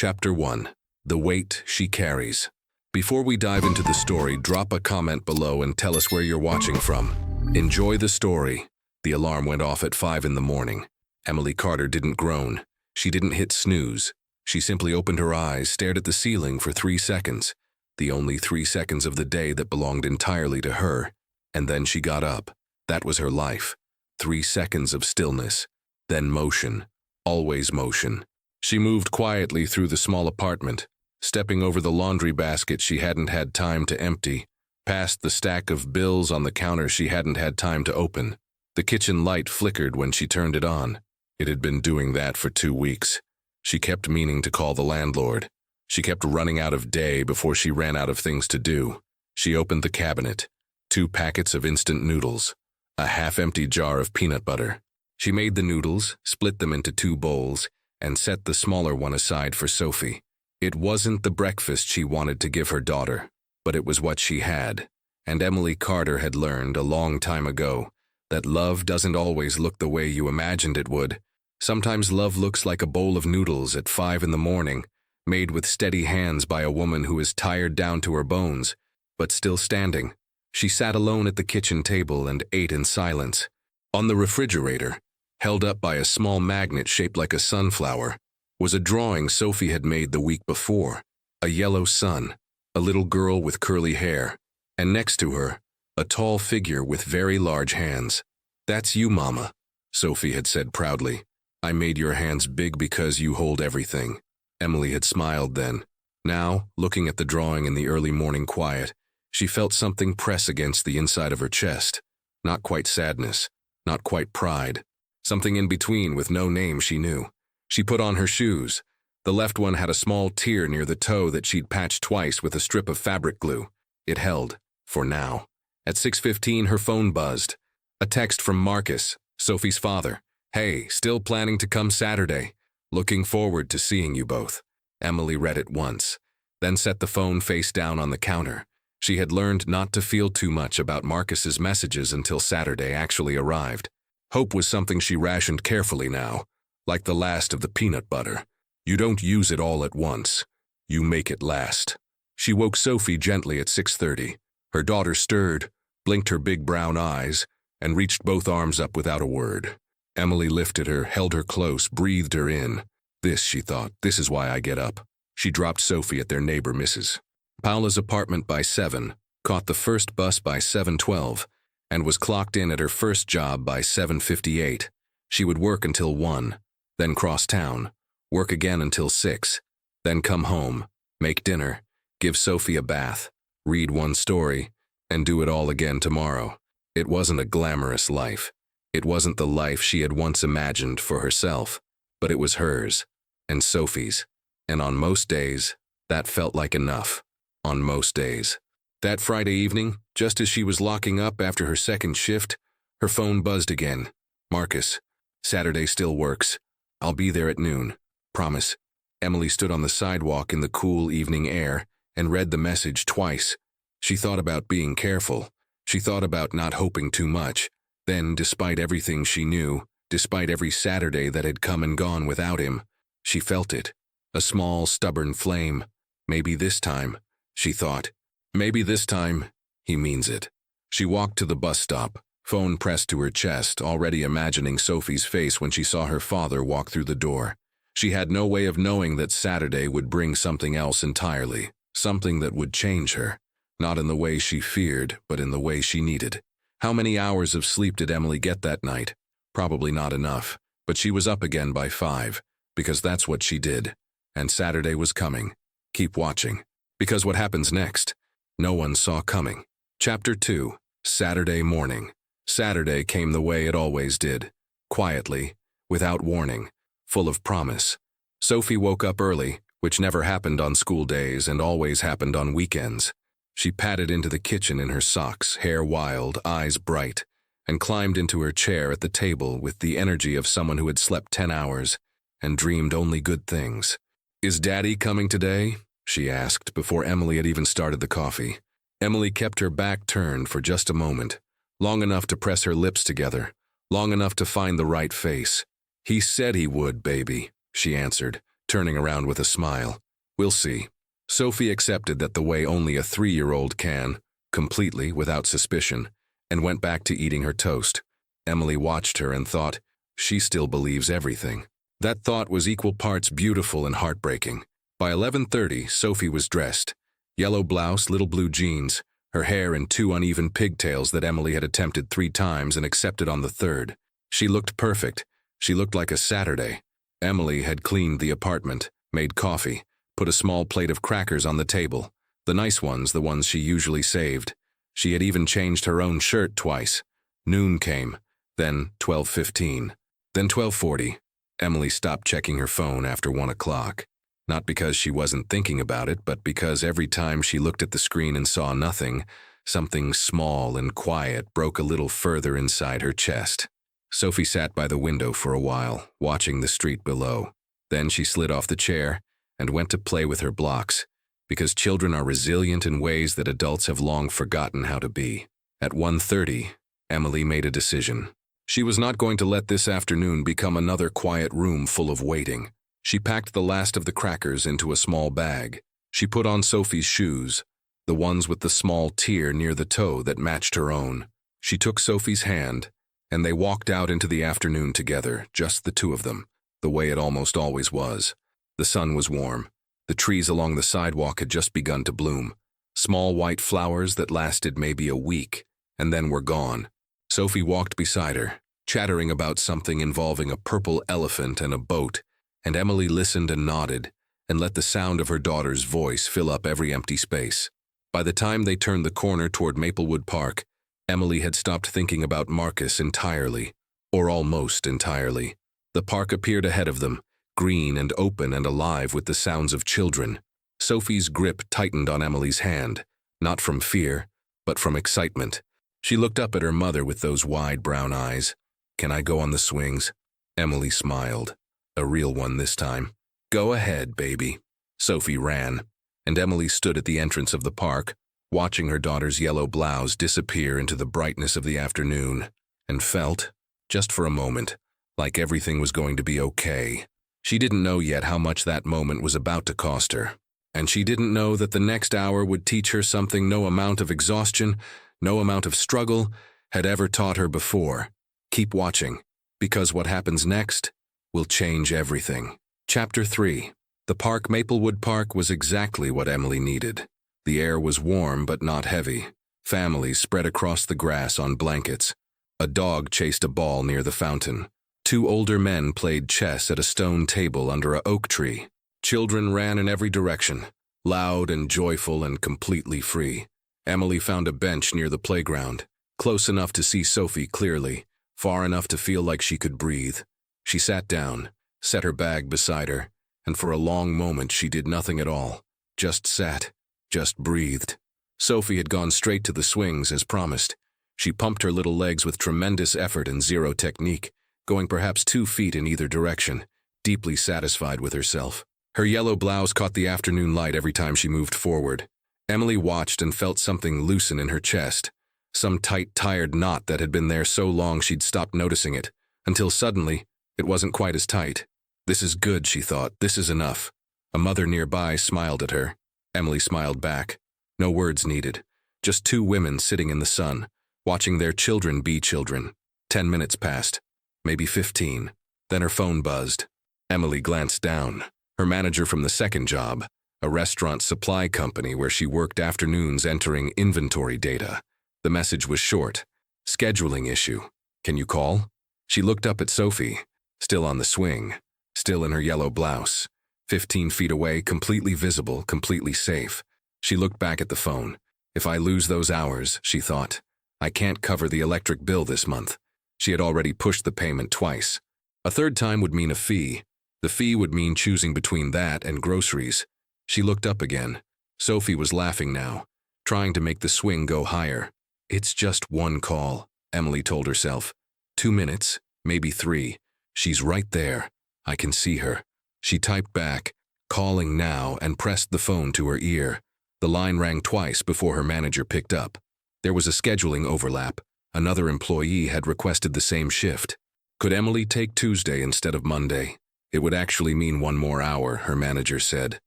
Chapter 1. The Weight She Carries. Before we dive into the story, drop a comment below and tell us where you're watching from. Enjoy the story. The alarm went off at 5 in the morning. Emily Carter didn't groan. She didn't hit snooze. She simply opened her eyes, stared at the ceiling for 3 seconds. The only 3 seconds of the day that belonged entirely to her. And then she got up. That was her life. 3 seconds of stillness. Then motion. Always motion. She moved quietly through the small apartment, stepping over the laundry basket she hadn't had time to empty, past the stack of bills on the counter she hadn't had time to open. The kitchen light flickered when she turned it on. It had been doing that for 2 weeks. She kept meaning to call the landlord. She kept running out of day before she ran out of things to do. She opened the cabinet. 2 packets of instant noodles. A half-empty jar of peanut butter. She made the noodles, split them into 2 bowls, and set the smaller one aside for Sophie. It wasn't the breakfast she wanted to give her daughter, but it was what she had. And Emily Carter had learned a long time ago that love doesn't always look the way you imagined it would. Sometimes love looks like a bowl of noodles at 5 in the morning, made with steady hands by a woman who is tired down to her bones, but still standing. She sat alone at the kitchen table and ate in silence. On the refrigerator, held up by a small magnet shaped like a sunflower, was a drawing Sophie had made the week before. A yellow sun, a little girl with curly hair, and next to her, a tall figure with very large hands. "That's you, Mama," Sophie had said proudly. "I made your hands big because you hold everything." Emily had smiled then. Now, looking at the drawing in the early morning quiet, she felt something press against the inside of her chest. Not quite sadness, not quite pride. Something in between with no name she knew. She put on her shoes. The left one had a small tear near the toe that she'd patched twice with a strip of fabric glue. It held, for now. At 6:15, her phone buzzed. A text from Marcus, Sophie's father. "Hey, still planning to come Saturday. Looking forward to seeing you both." Emily read it once, then set the phone face down on the counter. She had learned not to feel too much about Marcus's messages until Saturday actually arrived. Hope was something she rationed carefully now, like the last of the peanut butter. You don't use it all at once. You make it last. She woke Sophie gently at 6:30. Her daughter stirred, blinked her big brown eyes, and reached both arms up without a word. Emily lifted her, held her close, breathed her in. This, she thought, this is why I get up. She dropped Sophie at their neighbor Mrs. Paula's apartment by 7, caught the first bus by 7:12, and was clocked in at her first job by 7:58. She would work until 1, then cross town, work again until 6, then come home, make dinner, give Sophie a bath, read one story, and do it all again tomorrow. It wasn't a glamorous life. It wasn't the life she had once imagined for herself, but it was hers, and Sophie's. And on most days, that felt like enough. On most days. That Friday evening, just as she was locking up after her second shift, her phone buzzed again. "Marcus, Saturday still works. I'll be there at noon. Promise." Emily stood on the sidewalk in the cool evening air and read the message twice. She thought about being careful. She thought about not hoping too much. Then, despite everything she knew, despite every Saturday that had come and gone without him, she felt it. A small, stubborn flame. Maybe this time, she thought. Maybe this time, he means it. She walked to the bus stop, phone pressed to her chest, already imagining Sophie's face when she saw her father walk through the door. She had no way of knowing that Saturday would bring something else entirely, something that would change her, not in the way she feared, but in the way she needed. How many hours of sleep did Emily get that night? Probably not enough, but she was up again by 5, because that's what she did. And Saturday was coming. Keep watching, because what happens next, no one saw coming. Chapter 2. Saturday morning. Saturday came the way it always did. Quietly, without warning, full of promise. Sophie woke up early, which never happened on school days and always happened on weekends. She padded into the kitchen in her socks, hair wild, eyes bright, and climbed into her chair at the table with the energy of someone who had slept 10 hours and dreamed only good things. "Is Daddy coming today?" she asked before Emily had even started the coffee. Emily kept her back turned for just a moment, long enough to press her lips together, long enough to find the right face. "He said he would, baby," she answered, turning around with a smile. We'll see. Sophie accepted that the way only a 3-year-old can, completely without suspicion, and went back to eating her toast. Emily watched her and thought, she still believes everything. That thought was equal parts beautiful and heartbreaking. By 11:30, Sophie was dressed. Yellow blouse, little blue jeans, her hair in 2 uneven pigtails that Emily had attempted 3 times and accepted on the 3rd. She looked perfect. She looked like a Saturday. Emily had cleaned the apartment, made coffee, put a small plate of crackers on the table, the nice ones, the ones she usually saved. She had even changed her own shirt twice. Noon came, then 12:15, then 12:40. Emily stopped checking her phone after 1 o'clock. Not because she wasn't thinking about it, but because every time she looked at the screen and saw nothing, something small and quiet broke a little further inside her chest. Sophie sat by the window for a while, watching the street below. Then she slid off the chair and went to play with her blocks, because children are resilient in ways that adults have long forgotten how to be. At 1:30, Emily made a decision. She was not going to let this afternoon become another quiet room full of waiting. She packed the last of the crackers into a small bag. She put on Sophie's shoes, the ones with the small tear near the toe that matched her own. She took Sophie's hand, and they walked out into the afternoon together, just the 2 of them, the way it almost always was. The sun was warm. The trees along the sidewalk had just begun to bloom. Small white flowers that lasted maybe a week, and then were gone. Sophie walked beside her, chattering about something involving a purple elephant and a boat, and Emily listened and nodded, and let the sound of her daughter's voice fill up every empty space. By the time they turned the corner toward Maplewood Park, Emily had stopped thinking about Marcus entirely, or almost entirely. The park appeared ahead of them, green and open and alive with the sounds of children. Sophie's grip tightened on Emily's hand, not from fear, but from excitement. She looked up at her mother with those wide brown eyes. "Can I go on the swings?" Emily smiled. A real one this time. "Go ahead, baby." Sophie ran, and Emily stood at the entrance of the park, watching her daughter's yellow blouse disappear into the brightness of the afternoon, and felt, just for a moment, like everything was going to be okay. She didn't know yet how much that moment was about to cost her, and she didn't know that the next hour would teach her something no amount of exhaustion, no amount of struggle, had ever taught her before. Keep watching, because what happens next will change everything. Chapter 3. The park, Maplewood Park, was exactly what Emily needed. The air was warm but not heavy. Families spread across the grass on blankets. A dog chased a ball near the fountain. 2 older men played chess at a stone table under an oak tree. Children ran in every direction, loud and joyful and completely free. Emily found a bench near the playground, close enough to see Sophie clearly, far enough to feel like she could breathe. She sat down, set her bag beside her, and for a long moment she did nothing at all. Just sat, just breathed. Sophie had gone straight to the swings as promised. She pumped her little legs with tremendous effort and zero technique, going perhaps 2 feet in either direction, deeply satisfied with herself. Her yellow blouse caught the afternoon light every time she moved forward. Emily watched and felt something loosen in her chest, some tight, tired knot that had been there so long she'd stopped noticing it, until suddenly, it wasn't quite as tight. This is good, she thought. This is enough. A mother nearby smiled at her. Emily smiled back. No words needed. Just 2 women sitting in the sun, watching their children be children. 10 minutes passed. Maybe 15. Then her phone buzzed. Emily glanced down. Her manager from the second job, a restaurant supply company where she worked afternoons entering inventory data. The message was short. Scheduling issue. Can you call? She looked up at Sophie, still on the swing, still in her yellow blouse, 15 feet away, completely visible, completely safe. She looked back at the phone. If I lose those hours, she thought, I can't cover the electric bill this month. She had already pushed the payment twice. A 3rd time would mean a fee. The fee would mean choosing between that and groceries. She looked up again. Sophie was laughing now, trying to make the swing go higher. It's just 1 call, Emily told herself. 2 minutes, maybe 3. She's right there. I can see her. She typed back, calling now, and pressed the phone to her ear. The line rang twice before her manager picked up. There was a scheduling overlap. Another employee had requested the same shift. Could Emily take Tuesday instead of Monday? It would actually mean 1 more hour, her manager said.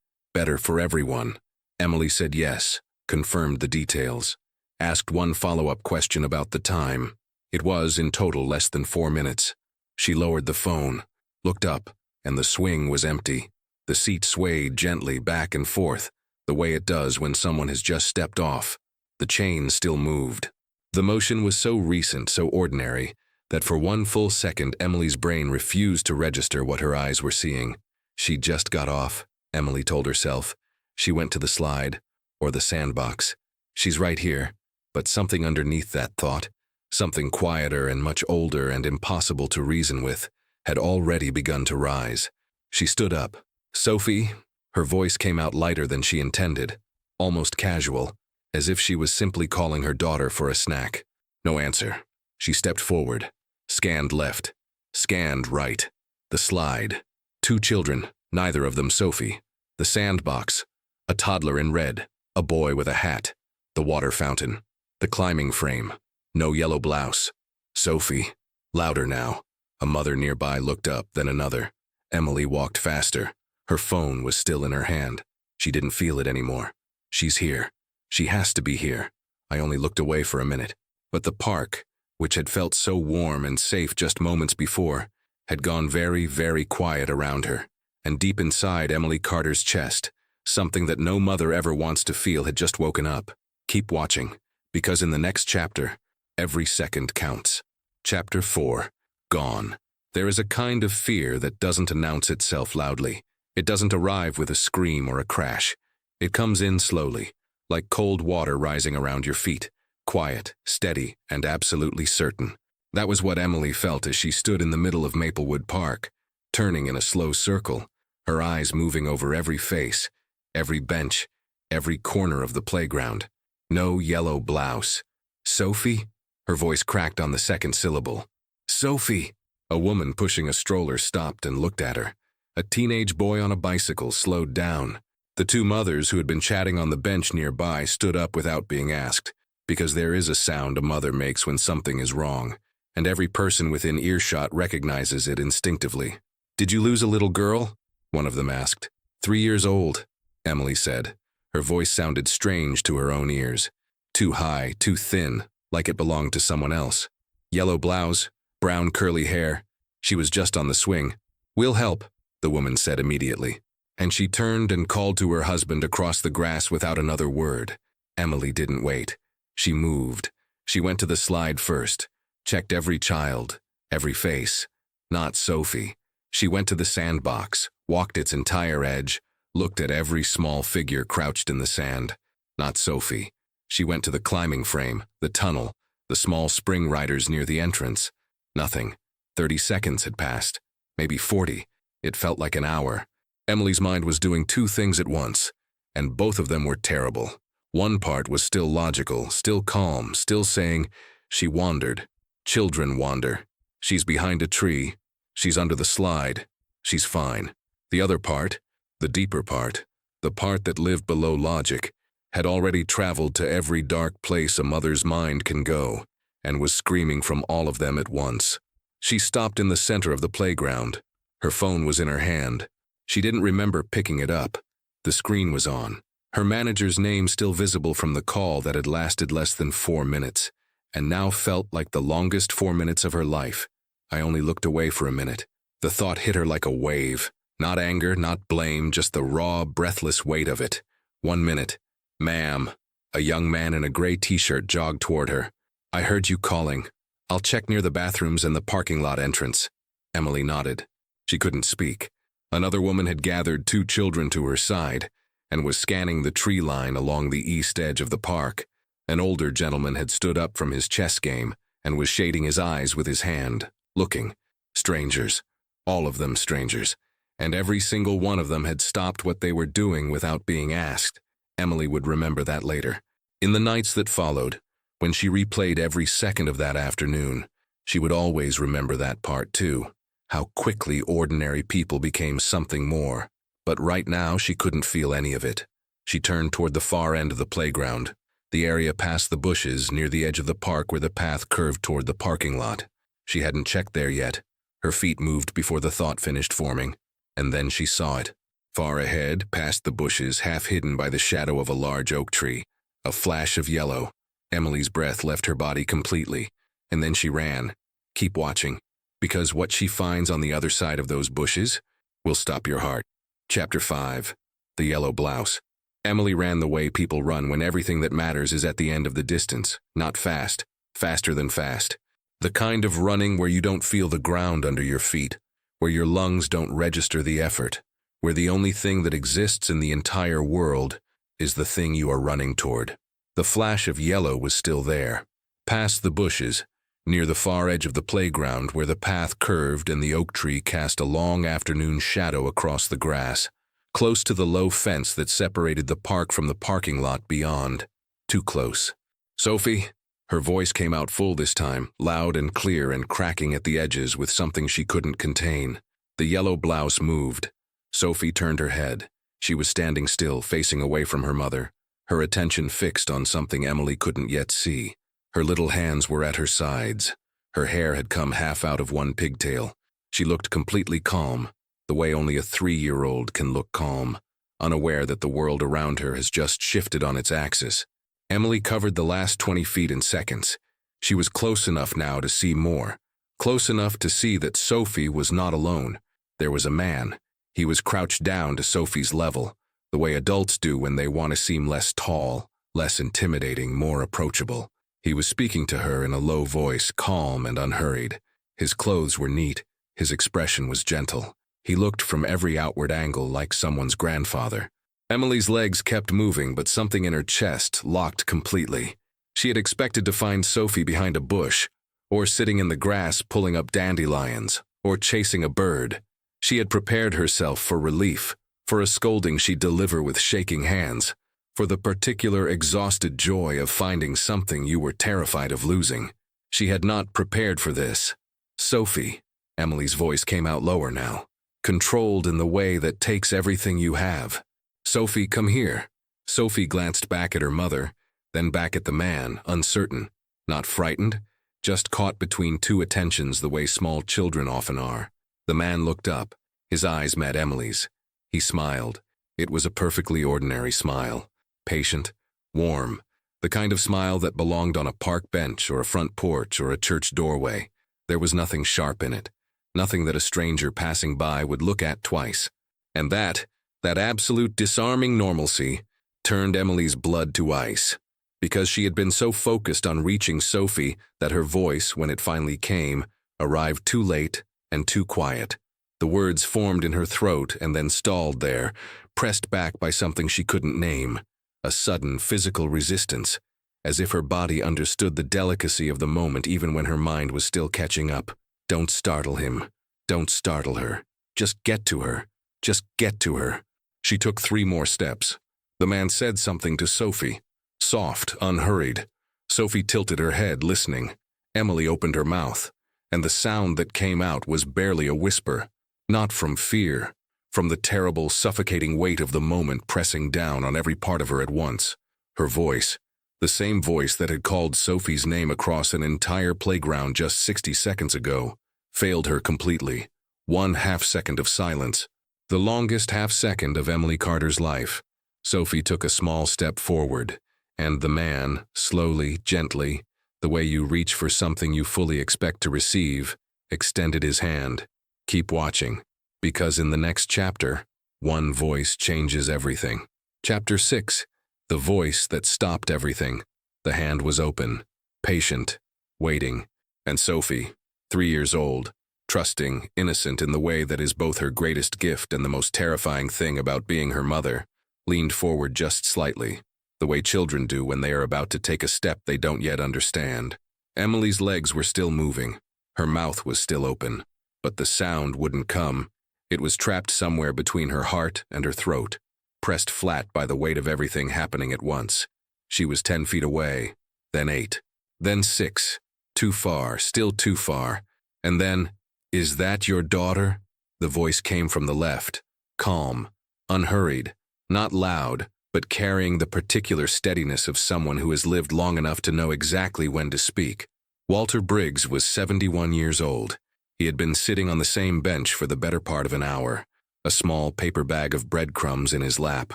Better for everyone. Emily said yes, confirmed the details, asked one follow-up question about the time. It was, in total, less than 4 minutes. She lowered the phone, looked up, and the swing was empty. The seat swayed gently back and forth, the way it does when someone has just stepped off. The chain still moved. The motion was so recent, so ordinary, that for 1 full second Emily's brain refused to register what her eyes were seeing. She just got off, Emily told herself. She went to the slide, or the sandbox. She's right here, but something underneath that thought, something quieter and much older and impossible to reason with, had already begun to rise. She stood up. Sophie, her voice came out lighter than she intended, almost casual, as if she was simply calling her daughter for a snack. No answer. She stepped forward, scanned left, scanned right. The slide. 2 children, neither of them Sophie. The sandbox. A toddler in red, a boy with a hat. The water fountain. The climbing frame. No yellow blouse. Sophie. Louder now. A mother nearby looked up, then another. Emily walked faster. Her phone was still in her hand. She didn't feel it anymore. She's here. She has to be here. I only looked away for a minute. But the park, which had felt so warm and safe just moments before, had gone very, very quiet around her. And deep inside Emily Carter's chest, something that no mother ever wants to feel had just woken up. Keep watching, because in the next chapter, every second counts. Chapter 4. Gone. There is a kind of fear that doesn't announce itself loudly. It doesn't arrive with a scream or a crash. It comes in slowly, like cold water rising around your feet, quiet, steady, and absolutely certain. That was what Emily felt as she stood in the middle of Maplewood Park, turning in a slow circle, her eyes moving over every face, every bench, every corner of the playground. No yellow blouse. Sophie? Her voice cracked on the second syllable. Sophie! A woman pushing a stroller stopped and looked at her. A teenage boy on a bicycle slowed down. The 2 mothers who had been chatting on the bench nearby stood up without being asked, because there is a sound a mother makes when something is wrong, and every person within earshot recognizes it instinctively. Did you lose a little girl? One of them asked. 3 years old, Emily said. Her voice sounded strange to her own ears. Too high, too thin, like it belonged to someone else. Yellow blouse, brown curly hair. She was just on the swing. We'll help, the woman said immediately. And she turned and called to her husband across the grass without another word. Emily didn't wait. She moved. She went to the slide first, checked every child, every face. Not Sophie. She went to the sandbox, walked its entire edge, looked at every small figure crouched in the sand. Not Sophie. She went to the climbing frame, the tunnel, the small spring riders near the entrance. Nothing. 30 seconds had passed. Maybe 40. It felt like an hour. Emily's mind was doing 2 things at once, and both of them were terrible. One part was still logical, still calm, still saying, she wandered. Children wander. She's behind a tree. She's under the slide. She's fine. The other part, the deeper part, the part that lived below logic, had already traveled to every dark place a mother's mind can go, and was screaming from all of them at once. She stopped in the center of the playground. Her phone was in her hand. She didn't remember picking it up. The screen was on. Her manager's name still visible from the call that had lasted less than 4 minutes, and now felt like the longest 4 minutes of her life. I only looked away for a minute. The thought hit her like a wave. Not anger, not blame, just the raw, breathless weight of it. 1 minute. Ma'am. A young man in a gray t-shirt jogged toward her. I heard you calling. I'll check near the bathrooms and the parking lot entrance. Emily nodded. She couldn't speak. Another woman had gathered 2 children to her side and was scanning the tree line along the east edge of the park. An older gentleman had stood up from his chess game and was shading his eyes with his hand, looking. Strangers. All of them strangers. And every single one of them had stopped what they were doing without being asked. Emily would remember that later. In the nights that followed, when she replayed every second of that afternoon, she would always remember that part too. How quickly ordinary people became something more. But right now she couldn't feel any of it. She turned toward the far end of the playground, the area past the bushes near the edge of the park where the path curved toward the parking lot. She hadn't checked there yet. Her feet moved before the thought finished forming. And then she saw it. Far ahead, past the bushes, half hidden by the shadow of a large oak tree. A flash of yellow. Emily's breath left her body completely, and then she ran. Keep watching, because what she finds on the other side of those bushes will stop your heart. Chapter 5. The Yellow Blouse. Emily ran the way people run when everything that matters is at the end of the distance, not fast, faster than fast. The kind of running where you don't feel the ground under your feet, where your lungs don't register the effort, where the only thing that exists in the entire world is the thing you are running toward. The flash of yellow was still there, past the bushes, near the far edge of the playground where the path curved and the oak tree cast a long afternoon shadow across the grass, close to the low fence that separated the park from the parking lot beyond. Too close. "Sophie?" Her voice came out full this time, loud and clear and cracking at the edges with something she couldn't contain. The yellow blouse moved. Sophie turned her head. She was standing still, facing away from her mother, her attention fixed on something Emily couldn't yet see. Her little hands were at her sides. Her hair had come half out of one pigtail. She looked completely calm, the way only a 3-year-old can look calm, unaware that the world around her has just shifted on its axis. Emily covered the last 20 feet in seconds. She was close enough now to see more, close enough to see that Sophie was not alone. There was a man. He was crouched down to Sophie's level, the way adults do when they want to seem less tall, less intimidating, more approachable. He was speaking to her in a low voice, calm and unhurried. His clothes were neat. His expression was gentle. He looked from every outward angle like someone's grandfather. Emily's legs kept moving, but something in her chest locked completely. She had expected to find Sophie behind a bush, or sitting in the grass pulling up dandelions, or chasing a bird. She had prepared herself for relief, for a scolding she'd deliver with shaking hands, for the particular exhausted joy of finding something you were terrified of losing. She had not prepared for this. "Sophie," Emily's voice came out lower now, controlled in the way that takes everything you have. "Sophie, come here." Sophie glanced back at her mother, then back at the man, uncertain, not frightened, just caught between two attentions the way small children often are. The man looked up. His eyes met Emily's. He smiled. It was a perfectly ordinary smile. Patient, warm, the kind of smile that belonged on a park bench or a front porch or a church doorway. There was nothing sharp in it, nothing that a stranger passing by would look at twice. And that absolute disarming normalcy, turned Emily's blood to ice, because she had been so focused on reaching Sophie that her voice, when it finally came, arrived too late and too quiet. The words formed in her throat and then stalled there, pressed back by something she couldn't name. A sudden physical resistance, as if her body understood the delicacy of the moment even when her mind was still catching up. Don't startle him. Don't startle her. Just get to her. Just get to her. She took 3 more steps. The man said something to Sophie. Soft, unhurried. Sophie tilted her head, listening. Emily opened her mouth, and the sound that came out was barely a whisper. Not from fear, from the terrible, suffocating weight of the moment pressing down on every part of her at once. Her voice, the same voice that had called Sophie's name across an entire playground just 60 seconds ago, failed her completely. 1 half-second of silence, the longest half-second of Emily Carter's life. Sophie took a small step forward, and the man, slowly, gently, the way you reach for something you fully expect to receive, extended his hand. Keep watching, because in the next chapter, one voice changes everything. Chapter 6. The voice that stopped everything. The hand was open, patient, waiting, and Sophie, 3 years old, trusting, innocent in the way that is both her greatest gift and the most terrifying thing about being her mother, leaned forward just slightly, the way children do when they are about to take a step they don't yet understand. Emily's legs were still moving. Her mouth was still open, but the sound wouldn't come. It was trapped somewhere between her heart and her throat, pressed flat by the weight of everything happening at once. She was 10 feet away, then 8, then 6. Too far, still too far. And then, "Is that your daughter?" The voice came from the left, calm, unhurried, not loud, but carrying the particular steadiness of someone who has lived long enough to know exactly when to speak. Walter Briggs was 71 years old. He had been sitting on the same bench for the better part of an hour, a small paper bag of breadcrumbs in his lap,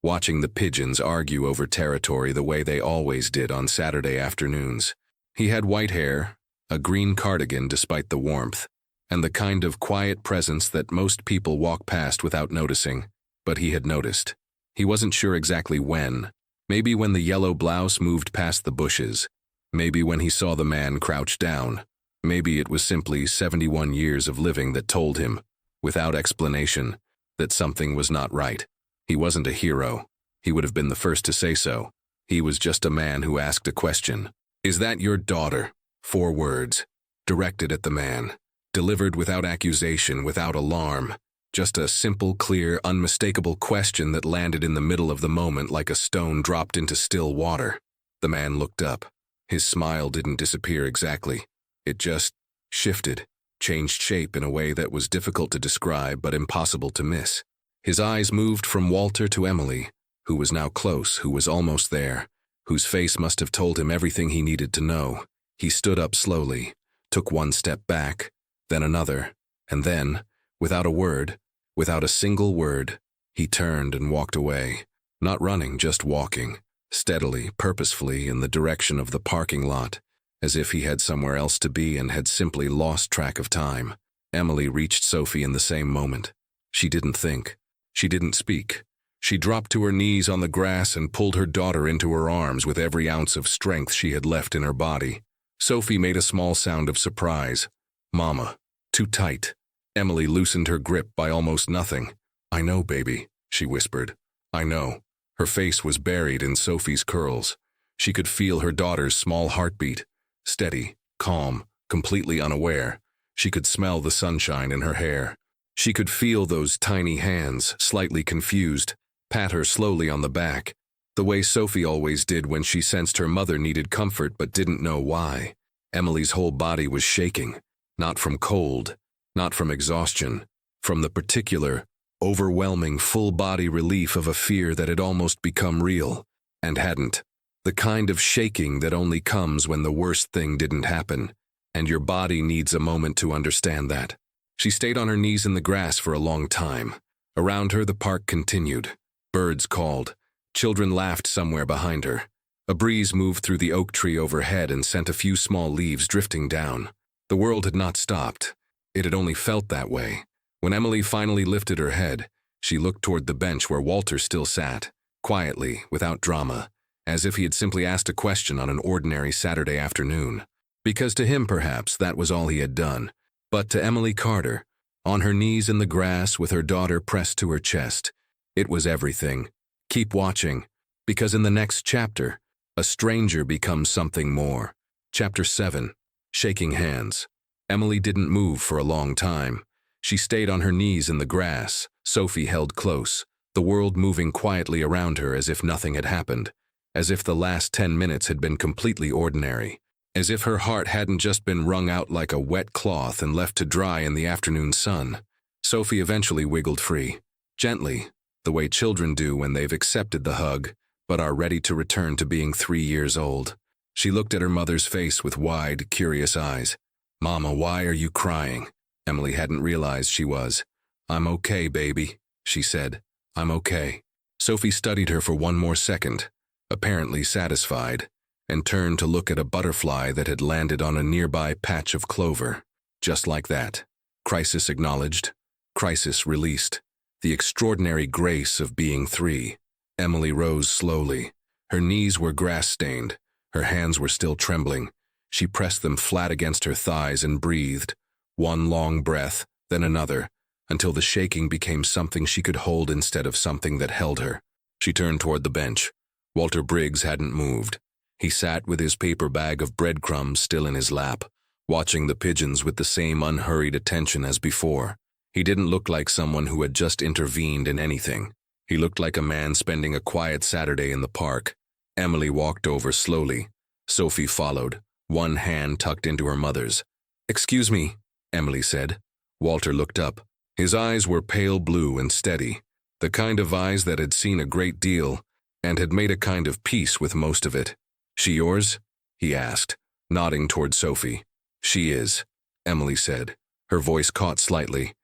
watching the pigeons argue over territory the way they always did on Saturday afternoons. He had white hair, a green cardigan despite the warmth, and the kind of quiet presence that most people walk past without noticing, but he had noticed. He wasn't sure exactly when. Maybe when the yellow blouse moved past the bushes. Maybe when he saw the man crouch down. Maybe it was simply 71 years of living that told him, without explanation, that something was not right. He wasn't a hero. He would have been the first to say so. He was just a man who asked a question. "Is that your daughter?" 4 words, directed at the man, delivered without accusation, without alarm. Just a simple, clear, unmistakable question that landed in the middle of the moment like a stone dropped into still water. The man looked up. His smile didn't disappear exactly. It just shifted, changed shape in a way that was difficult to describe but impossible to miss. His eyes moved from Walter to Emily, who was now close, who was almost there, whose face must have told him everything he needed to know. He stood up slowly, took 1 step back, then another, and then, without a word, without a single word, he turned and walked away, not running, just walking, steadily, purposefully in the direction of the parking lot, as if he had somewhere else to be and had simply lost track of time. Emily reached Sophie in the same moment. She didn't think. She didn't speak. She dropped to her knees on the grass and pulled her daughter into her arms with every ounce of strength she had left in her body. Sophie made a small sound of surprise. "Mama, too tight." Emily loosened her grip by almost nothing. "I know, baby," she whispered. "I know." Her face was buried in Sophie's curls. She could feel her daughter's small heartbeat, steady, calm, completely unaware. She could smell the sunshine in her hair. She could feel those tiny hands, slightly confused, pat her slowly on the back, the way Sophie always did when she sensed her mother needed comfort but didn't know why. Emily's whole body was shaking, not from cold, not from exhaustion, from the particular, overwhelming full-body relief of a fear that had almost become real, and hadn't. The kind of shaking that only comes when the worst thing didn't happen, and your body needs a moment to understand that. She stayed on her knees in the grass for a long time. Around her, the park continued. Birds called. Children laughed somewhere behind her. A breeze moved through the oak tree overhead and sent a few small leaves drifting down. The world had not stopped. It had only felt that way. When Emily finally lifted her head, she looked toward the bench where Walter still sat, quietly, without drama, as if he had simply asked a question on an ordinary Saturday afternoon. Because to him, perhaps, that was all he had done. But to Emily Carter, on her knees in the grass with her daughter pressed to her chest, it was everything. Keep watching, because in the next chapter, a stranger becomes something more. Chapter 7, Shaking Hands. Emily didn't move for a long time. She stayed on her knees in the grass, Sophie held close, the world moving quietly around her as if nothing had happened, as if the last 10 minutes had been completely ordinary, as if her heart hadn't just been wrung out like a wet cloth and left to dry in the afternoon sun. Sophie eventually wiggled free, gently, the way children do when they've accepted the hug, but are ready to return to being 3 years old. She looked at her mother's face with wide, curious eyes. "Mama, why are you crying?" Emily hadn't realized she was. "I'm okay, baby," she said. "I'm okay." Sophie studied her for 1 more second, apparently satisfied, and turned to look at a butterfly that had landed on a nearby patch of clover. Just like that. Crisis acknowledged. Crisis released. The extraordinary grace of being 3. Emily rose slowly. Her knees were grass-stained. Her hands were still trembling. She pressed them flat against her thighs and breathed. 1 long breath, then another, until the shaking became something she could hold instead of something that held her. She turned toward the bench. Walter Briggs hadn't moved. He sat with his paper bag of breadcrumbs still in his lap, watching the pigeons with the same unhurried attention as before. He didn't look like someone who had just intervened in anything. He looked like a man spending a quiet Saturday in the park. Emily walked over slowly. Sophie followed, 1 hand tucked into her mother's. "Excuse me," Emily said. Walter looked up. His eyes were pale blue and steady, the kind of eyes that had seen a great deal and had made a kind of peace with most of it. "She yours?" he asked, nodding toward Sophie. "She is," Emily said. Her voice caught slightly.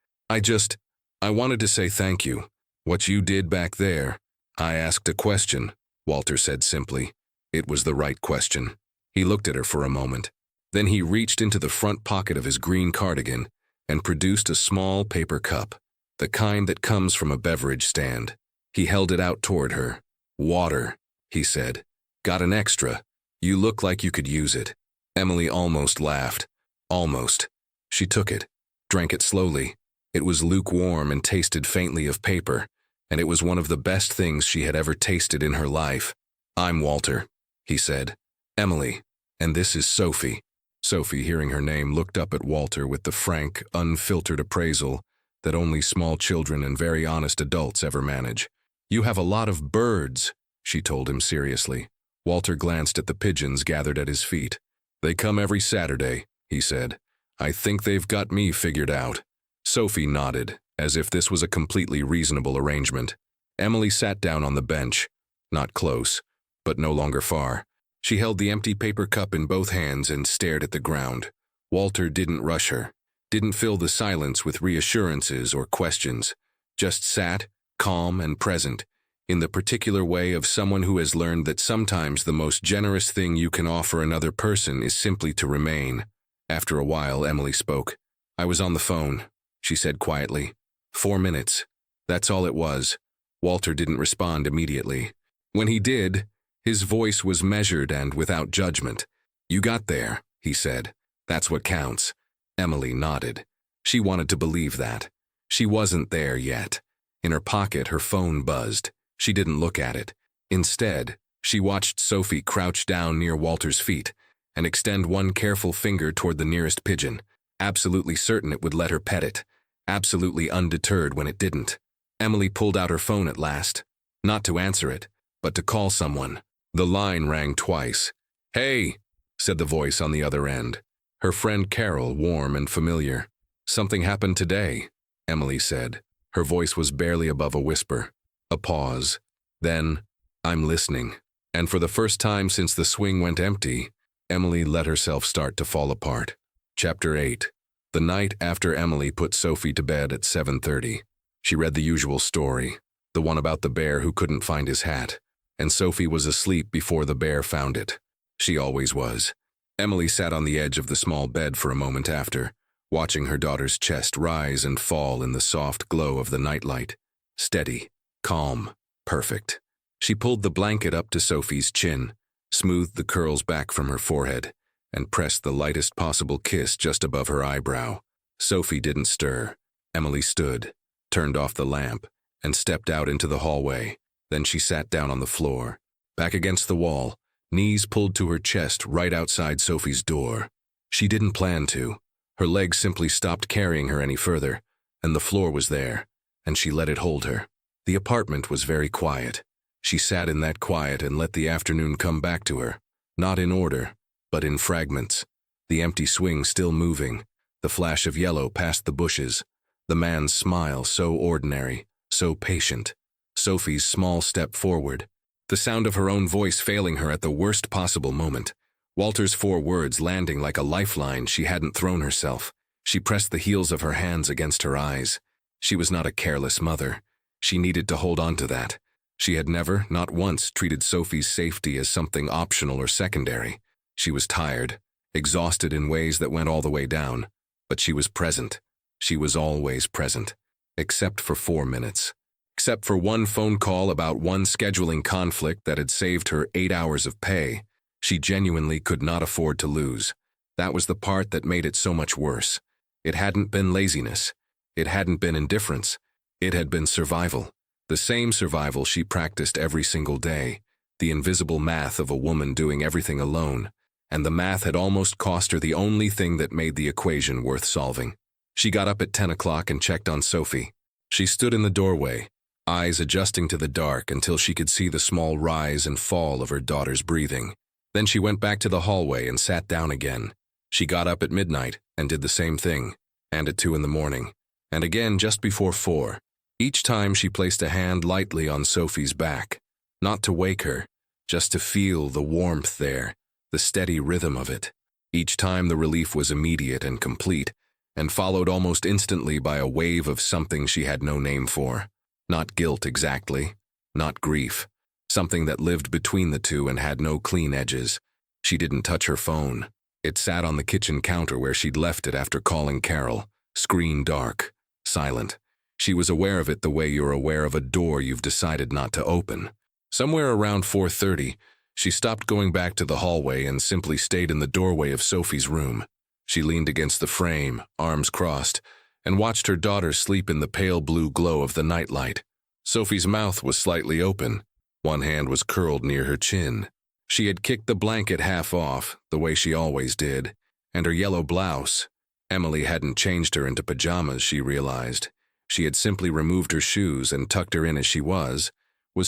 I wanted to say thank you. What you did back there. I asked a question, Walter said simply. It was the right question. He looked at her for a moment. Then he reached into the front pocket of his green cardigan and produced a small paper cup, the kind that comes from a beverage stand. He held it out toward her. Water, he said. Got an extra. You look like you could use it. Emily almost laughed. Almost. She took it, drank it slowly. It was lukewarm and tasted faintly of paper, and it was one of the best things she had ever tasted in her life. I'm Walter, he said. Emily, and this is Sophie. Sophie, hearing her name, looked up at Walter with the frank, unfiltered appraisal that only small children and very honest adults ever manage. You have a lot of birds, she told him seriously. Walter glanced at the pigeons gathered at his feet. They come every Saturday, he said. I think they've got me figured out. Sophie nodded, as if this was a completely reasonable arrangement. Emily sat down on the bench, not close, but no longer far. She held the empty paper cup in both hands and stared at the ground. Walter didn't rush her, didn't fill the silence with reassurances or questions, just sat, calm and present, in the particular way of someone who has learned that sometimes the most generous thing you can offer another person is simply to remain. After a while, Emily spoke. I was on the phone, she said quietly. 4 minutes. That's all it was. Walter didn't respond immediately. When he did, his voice was measured and without judgment. You got there, he said. That's what counts. Emily nodded. She wanted to believe that. She wasn't there yet. In her pocket, her phone buzzed. She didn't look at it. Instead, she watched Sophie crouch down near Walter's feet and extend one careful finger toward the nearest pigeon, absolutely certain it would let her pet it, absolutely undeterred when it didn't. Emily pulled out her phone at last, not to answer it, but to call someone. The line rang twice. Hey, said the voice on the other end. Her friend Carol, warm and familiar. Something happened today, Emily said. Her voice was barely above a whisper. A pause. Then, I'm listening. And for the first time since the swing went empty, Emily let herself start to fall apart. Chapter 8. The night after Emily put Sophie to bed at 7:30, she read the usual story, the one about the bear who couldn't find his hat, and Sophie was asleep before the bear found it. She always was. Emily sat on the edge of the small bed for a moment after, watching her daughter's chest rise and fall in the soft glow of the nightlight. Steady, calm, perfect. She pulled the blanket up to Sophie's chin, smoothed the curls back from her forehead, and pressed the lightest possible kiss just above her eyebrow. Sophie didn't stir. Emily stood, turned off the lamp, and stepped out into the hallway. Then she sat down on the floor, back against the wall, knees pulled to her chest right outside Sophie's door. She didn't plan to. Her legs simply stopped carrying her any further, and the floor was there, and she let it hold her. The apartment was very quiet. She sat in that quiet and let the afternoon come back to her, not in order, but in fragments. The empty swing still moving, the flash of yellow past the bushes, the man's smile so ordinary, so patient, Sophie's small step forward, the sound of her own voice failing her at the worst possible moment, Walter's 4 words landing like a lifeline she hadn't thrown herself. She pressed the heels of her hands against her eyes. She was not a careless mother. She needed to hold on to that. She had never, not once, treated Sophie's safety as something optional or secondary. She was tired, exhausted in ways that went all the way down, but she was present. She was always present, except for 4 minutes. Except for one phone call about one scheduling conflict that had saved her 8 hours of pay, she genuinely could not afford to lose. That was the part that made it so much worse. It hadn't been laziness. It hadn't been indifference. It had been survival. The same survival she practiced every single day. The invisible math of a woman doing everything alone. And the math had almost cost her the only thing that made the equation worth solving. She got up at 10 o'clock and checked on Sophie. She stood in the doorway, eyes adjusting to the dark until she could see the small rise and fall of her daughter's breathing. Then she went back to the hallway and sat down again. She got up at midnight and did the same thing, and at 2 in the morning, and again just before 4. Each time she placed a hand lightly on Sophie's back, not to wake her, just to feel the warmth there, the steady rhythm of it. Each time the relief was immediate and complete, and followed almost instantly by a wave of something she had no name for. Not guilt exactly, not grief. Something that lived between the two and had no clean edges. She didn't touch her phone. It sat on the kitchen counter where she'd left it after calling Carol. Screen dark, silent. She was aware of it the way you're aware of a door you've decided not to open. Somewhere around 4:30, she stopped going back to the hallway and simply stayed in the doorway of Sophie's room. She leaned against the frame, arms crossed, and watched her daughter sleep in the pale blue glow of the nightlight. Sophie's mouth was slightly open. One hand was curled near her chin. She had kicked the blanket half off, the way she always did, and her yellow blouse. Emily hadn't changed her into pajamas, she realized. She had simply removed her shoes and tucked her in as she was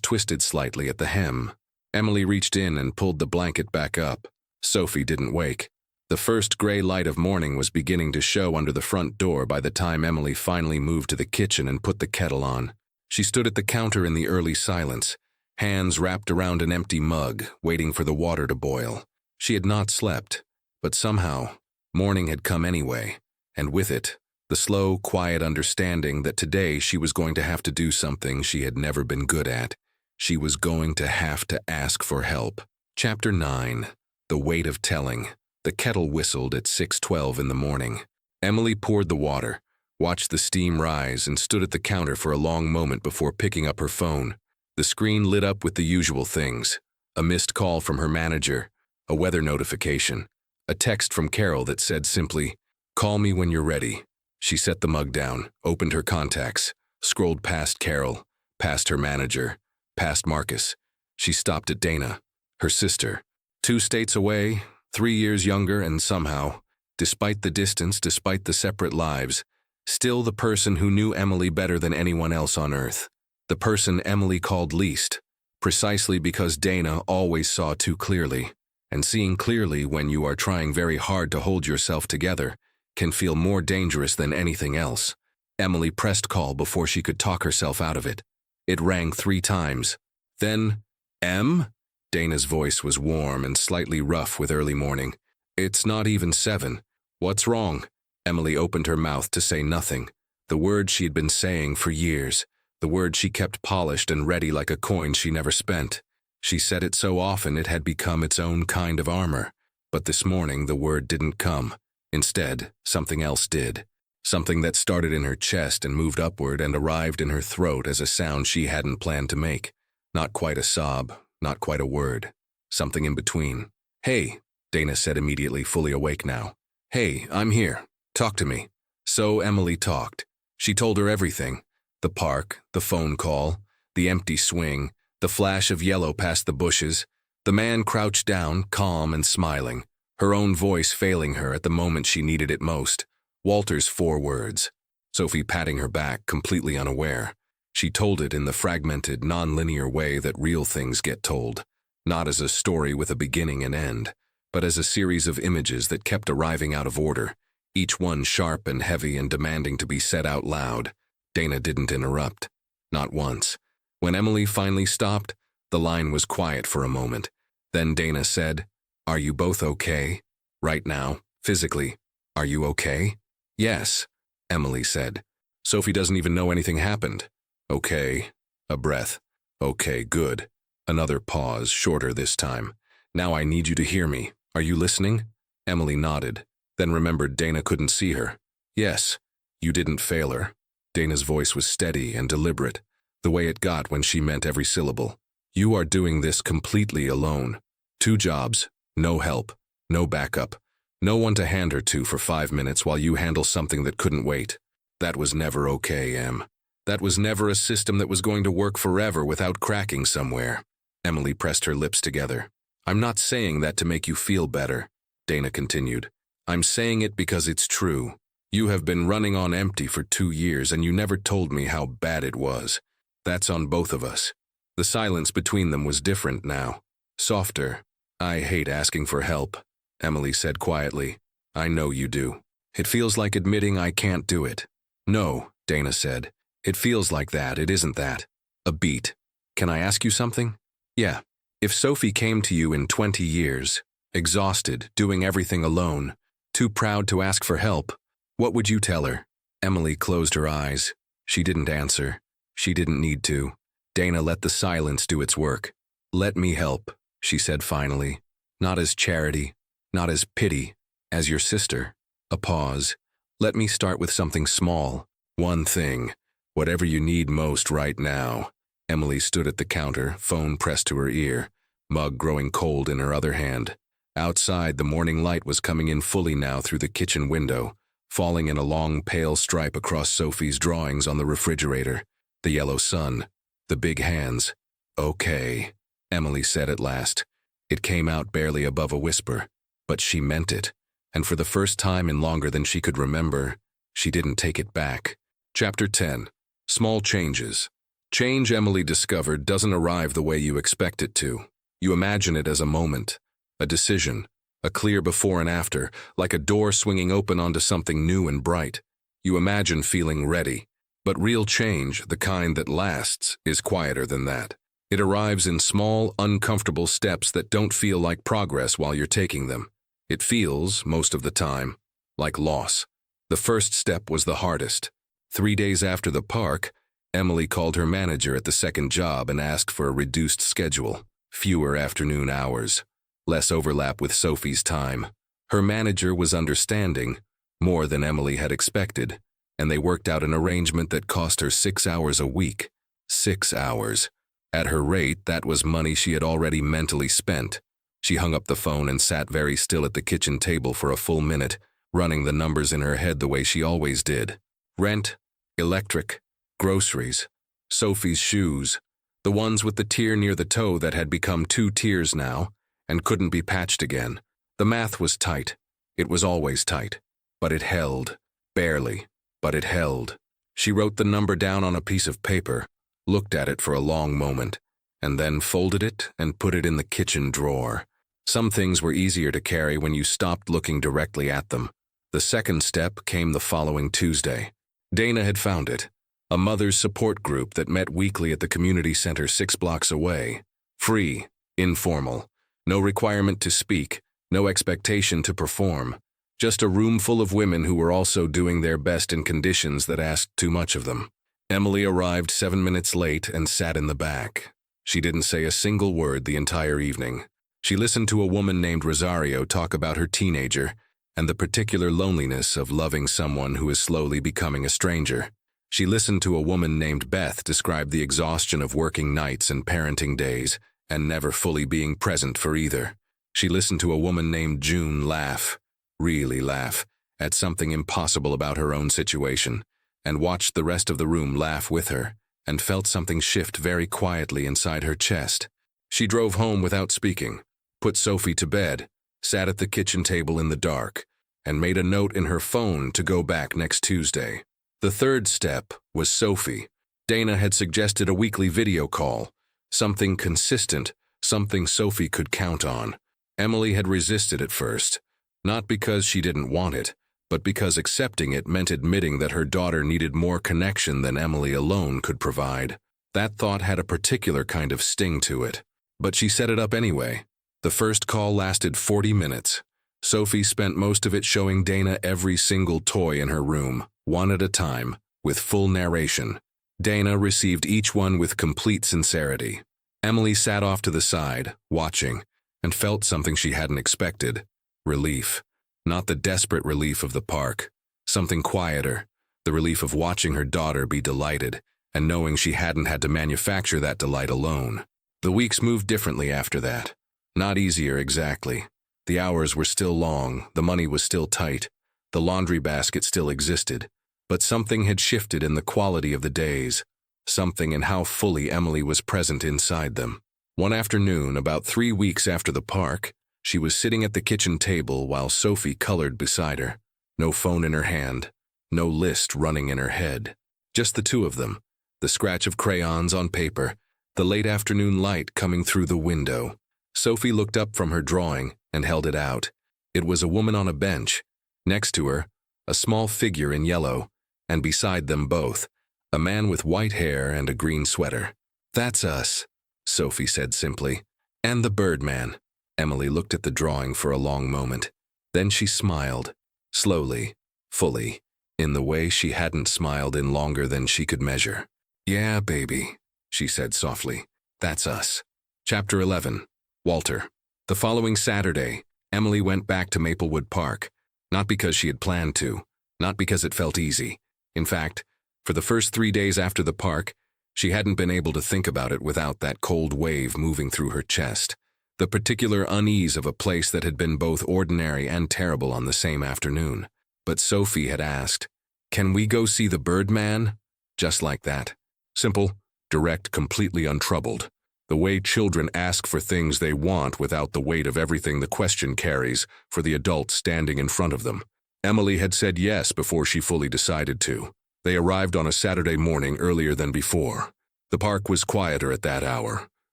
twisted slightly at the hem. Emily reached in and pulled the blanket back up. Sophie didn't wake. The first gray light of morning was beginning to show under the front door by the time Emily finally moved to the kitchen and put the kettle on. She stood at the counter in the early silence, hands wrapped around an empty mug, waiting for the water to boil. She had not slept, but somehow, morning had come anyway, and with it, the slow, quiet understanding that today she was going to have to do something she had never been good at. She was going to have to ask for help. Chapter 9. The Weight of Telling. The kettle whistled at 6:12 in the morning. Emily poured the water, watched the steam rise, and stood at the counter for a long moment before picking up her phone. The screen lit up with the usual things: a missed call from her manager, a weather notification, a text from Carol that said simply, "Call me when you're ready." She set the mug down, opened her contacts, scrolled past Carol, past her manager, past Marcus. She stopped at Dana, her sister. 2 states away, 3 years younger, and somehow, despite the distance, despite the separate lives, still the person who knew Emily better than anyone else on earth. The person Emily called least, precisely because Dana always saw too clearly. And seeing clearly when you are trying very hard to hold yourself together can feel more dangerous than anything else. Emily pressed call before she could talk herself out of it. It rang 3 times. Then, "Em?" Dana's voice was warm and slightly rough with early morning. "It's not even 7. What's wrong?" Emily opened her mouth to say nothing. The word she had been saying for years. The word she kept polished and ready like a coin she never spent. She said it so often it had become its own kind of armor. But this morning the word didn't come. Instead, something else did. Something that started in her chest and moved upward and arrived in her throat as a sound she hadn't planned to make. Not quite a sob, not quite a word. Something in between. "Hey," Dana said immediately, fully awake now. "Hey, I'm here. Talk to me." So Emily talked. She told her everything. The park, the phone call, the empty swing, the flash of yellow past the bushes, the man crouched down, calm and smiling, her own voice failing her at the moment she needed it most. Walter's 4 words. Sophie patting her back, completely unaware. She told it in the fragmented, non-linear way that real things get told, not as a story with a beginning and end, but as a series of images that kept arriving out of order, each one sharp and heavy and demanding to be said out loud. Dana didn't interrupt. Not once. When Emily finally stopped, the line was quiet for a moment. Then Dana said, "Are you both okay? Right now, physically, are you okay?" "Yes," Emily said. "Sophie doesn't even know anything happened." "Okay." A breath. "Okay, good." Another pause, shorter this time. "Now I need you to hear me. Are you listening?" Emily nodded, then remembered Dana couldn't see her. "Yes." "You didn't fail her." Dana's voice was steady and deliberate, the way it got when she meant every syllable. "You are doing this completely alone. 2 jobs, no help, no backup, no one to hand her to for 5 minutes while you handle something that couldn't wait. That was never okay, Em. That was never a system that was going to work forever without cracking somewhere." Emily pressed her lips together. "I'm not saying that to make you feel better," Dana continued. "I'm saying it because it's true. You have been running on empty for 2 years and you never told me how bad it was. That's on both of us." The silence between them was different now, softer. "I hate asking for help," Emily said quietly. "I know you do. It feels like admitting I can't do it." "No," Dana said. "It feels like that, it isn't that." A beat. "Can I ask you something?" "Yeah. If Sophie came to you in 20 years, exhausted, doing everything alone, too proud to ask for help, What would you tell her? Emily closed her eyes. She didn't answer. She didn't need to. Dana let the silence do its work. Let me help, she said finally. Not as charity, not as pity, as your sister. A pause. Let me start with something small. One thing. Whatever you need most right now. Emily stood at the counter, phone pressed to her ear, mug growing cold in her other hand. Outside, the morning light was coming in fully now through the kitchen window, falling in a long pale stripe across Sophie's drawings on the refrigerator. The yellow sun. The big hands. Okay, Emily said at last. It came out barely above a whisper, but she meant it, and for the first time in longer than she could remember, she didn't take it back. Chapter 10. Small changes. Change, Emily discovered, doesn't arrive the way you expect it to. You imagine it as a moment, a decision, a clear before and after, like a door swinging open onto something new and bright. You imagine feeling ready. But real change, the kind that lasts, is quieter than that. It arrives in small, uncomfortable steps that don't feel like progress while you're taking them. It feels, most of the time, like loss. The first step was the hardest. 3 days after the park, Emily called her manager at the second job and asked for a reduced schedule, fewer afternoon hours, less overlap with Sophie's time. Her manager was understanding, more than Emily had expected, and they worked out an arrangement that cost her 6 hours a week. 6 hours. At her rate, that was money she had already mentally spent. She hung up the phone and sat very still at the kitchen table for a full minute, running the numbers in her head the way she always did. Rent, electric, groceries, Sophie's shoes, the ones with the tear near the toe that had become 2 tears now and couldn't be patched again. The math was tight. It was always tight. But it held. Barely. But it held. She wrote the number down on a piece of paper, looked at it for a long moment, and then folded it and put it in the kitchen drawer. Some things were easier to carry when you stopped looking directly at them. The second step came the following Tuesday. Dana had found it, a mother's support group that met weekly at the community center 6 blocks away. Free, informal, no requirement to speak, no expectation to perform. Just a room full of women who were also doing their best in conditions that asked too much of them. Emily arrived 7 minutes late and sat in the back. She didn't say a single word the entire evening. She listened to a woman named Rosario talk about her teenager and the particular loneliness of loving someone who is slowly becoming a stranger. She listened to a woman named Beth describe the exhaustion of working nights and parenting days and never fully being present for either. She listened to a woman named June laugh, really laugh, at something impossible about her own situation, and watched the rest of the room laugh with her, and felt something shift very quietly inside her chest. She drove home without speaking, put Sophie to bed, sat at the kitchen table in the dark, and made a note in her phone to go back next Tuesday. The third step was Sophie. Dana had suggested a weekly video call, something consistent, something Sophie could count on. Emily had resisted at first, not because she didn't want it, but because accepting it meant admitting that her daughter needed more connection than Emily alone could provide. That thought had a particular kind of sting to it, but she set it up anyway. The first call lasted 40 minutes. Sophie spent most of it showing Dana every single toy in her room, one at a time, with full narration. Dana received each one with complete sincerity. Emily sat off to the side, watching, and felt something she hadn't expected. Relief. Not the desperate relief of the park. Something quieter. The relief of watching her daughter be delighted, and knowing she hadn't had to manufacture that delight alone. The weeks moved differently after that. Not easier exactly. The hours were still long, the money was still tight, the laundry basket still existed, but something had shifted in the quality of the days, something in how fully Emily was present inside them. One afternoon, about 3 weeks after the park, she was sitting at the kitchen table while Sophie colored beside her. No phone in her hand, no list running in her head. Just the two of them, the scratch of crayons on paper, the late afternoon light coming through the window. Sophie looked up from her drawing and held it out. It was a woman on a bench. Next to her, a small figure in yellow, and beside them both, a man with white hair and a green sweater. "That's us," Sophie said simply. "And the Birdman." Emily looked at the drawing for a long moment. Then she smiled, slowly, fully. in the way she hadn't smiled in longer than she could measure. "Yeah, baby," she said softly. "That's us." Chapter 11. Walter. The following Saturday, Emily went back to Maplewood Park, not because she had planned to, not because it felt easy. In fact, for the first 3 days after the park, she hadn't been able to think about it without that cold wave moving through her chest, the particular unease of a place that had been both ordinary and terrible on the same afternoon. But Sophie had asked, "Can we go see the Birdman?" Just like that. Simple, direct, completely untroubled. The way children ask for things they want without the weight of everything the question carries for the adult standing in front of them. Emily had said yes before she fully decided to. They arrived on a Saturday morning earlier than before. The park was quieter at that hour.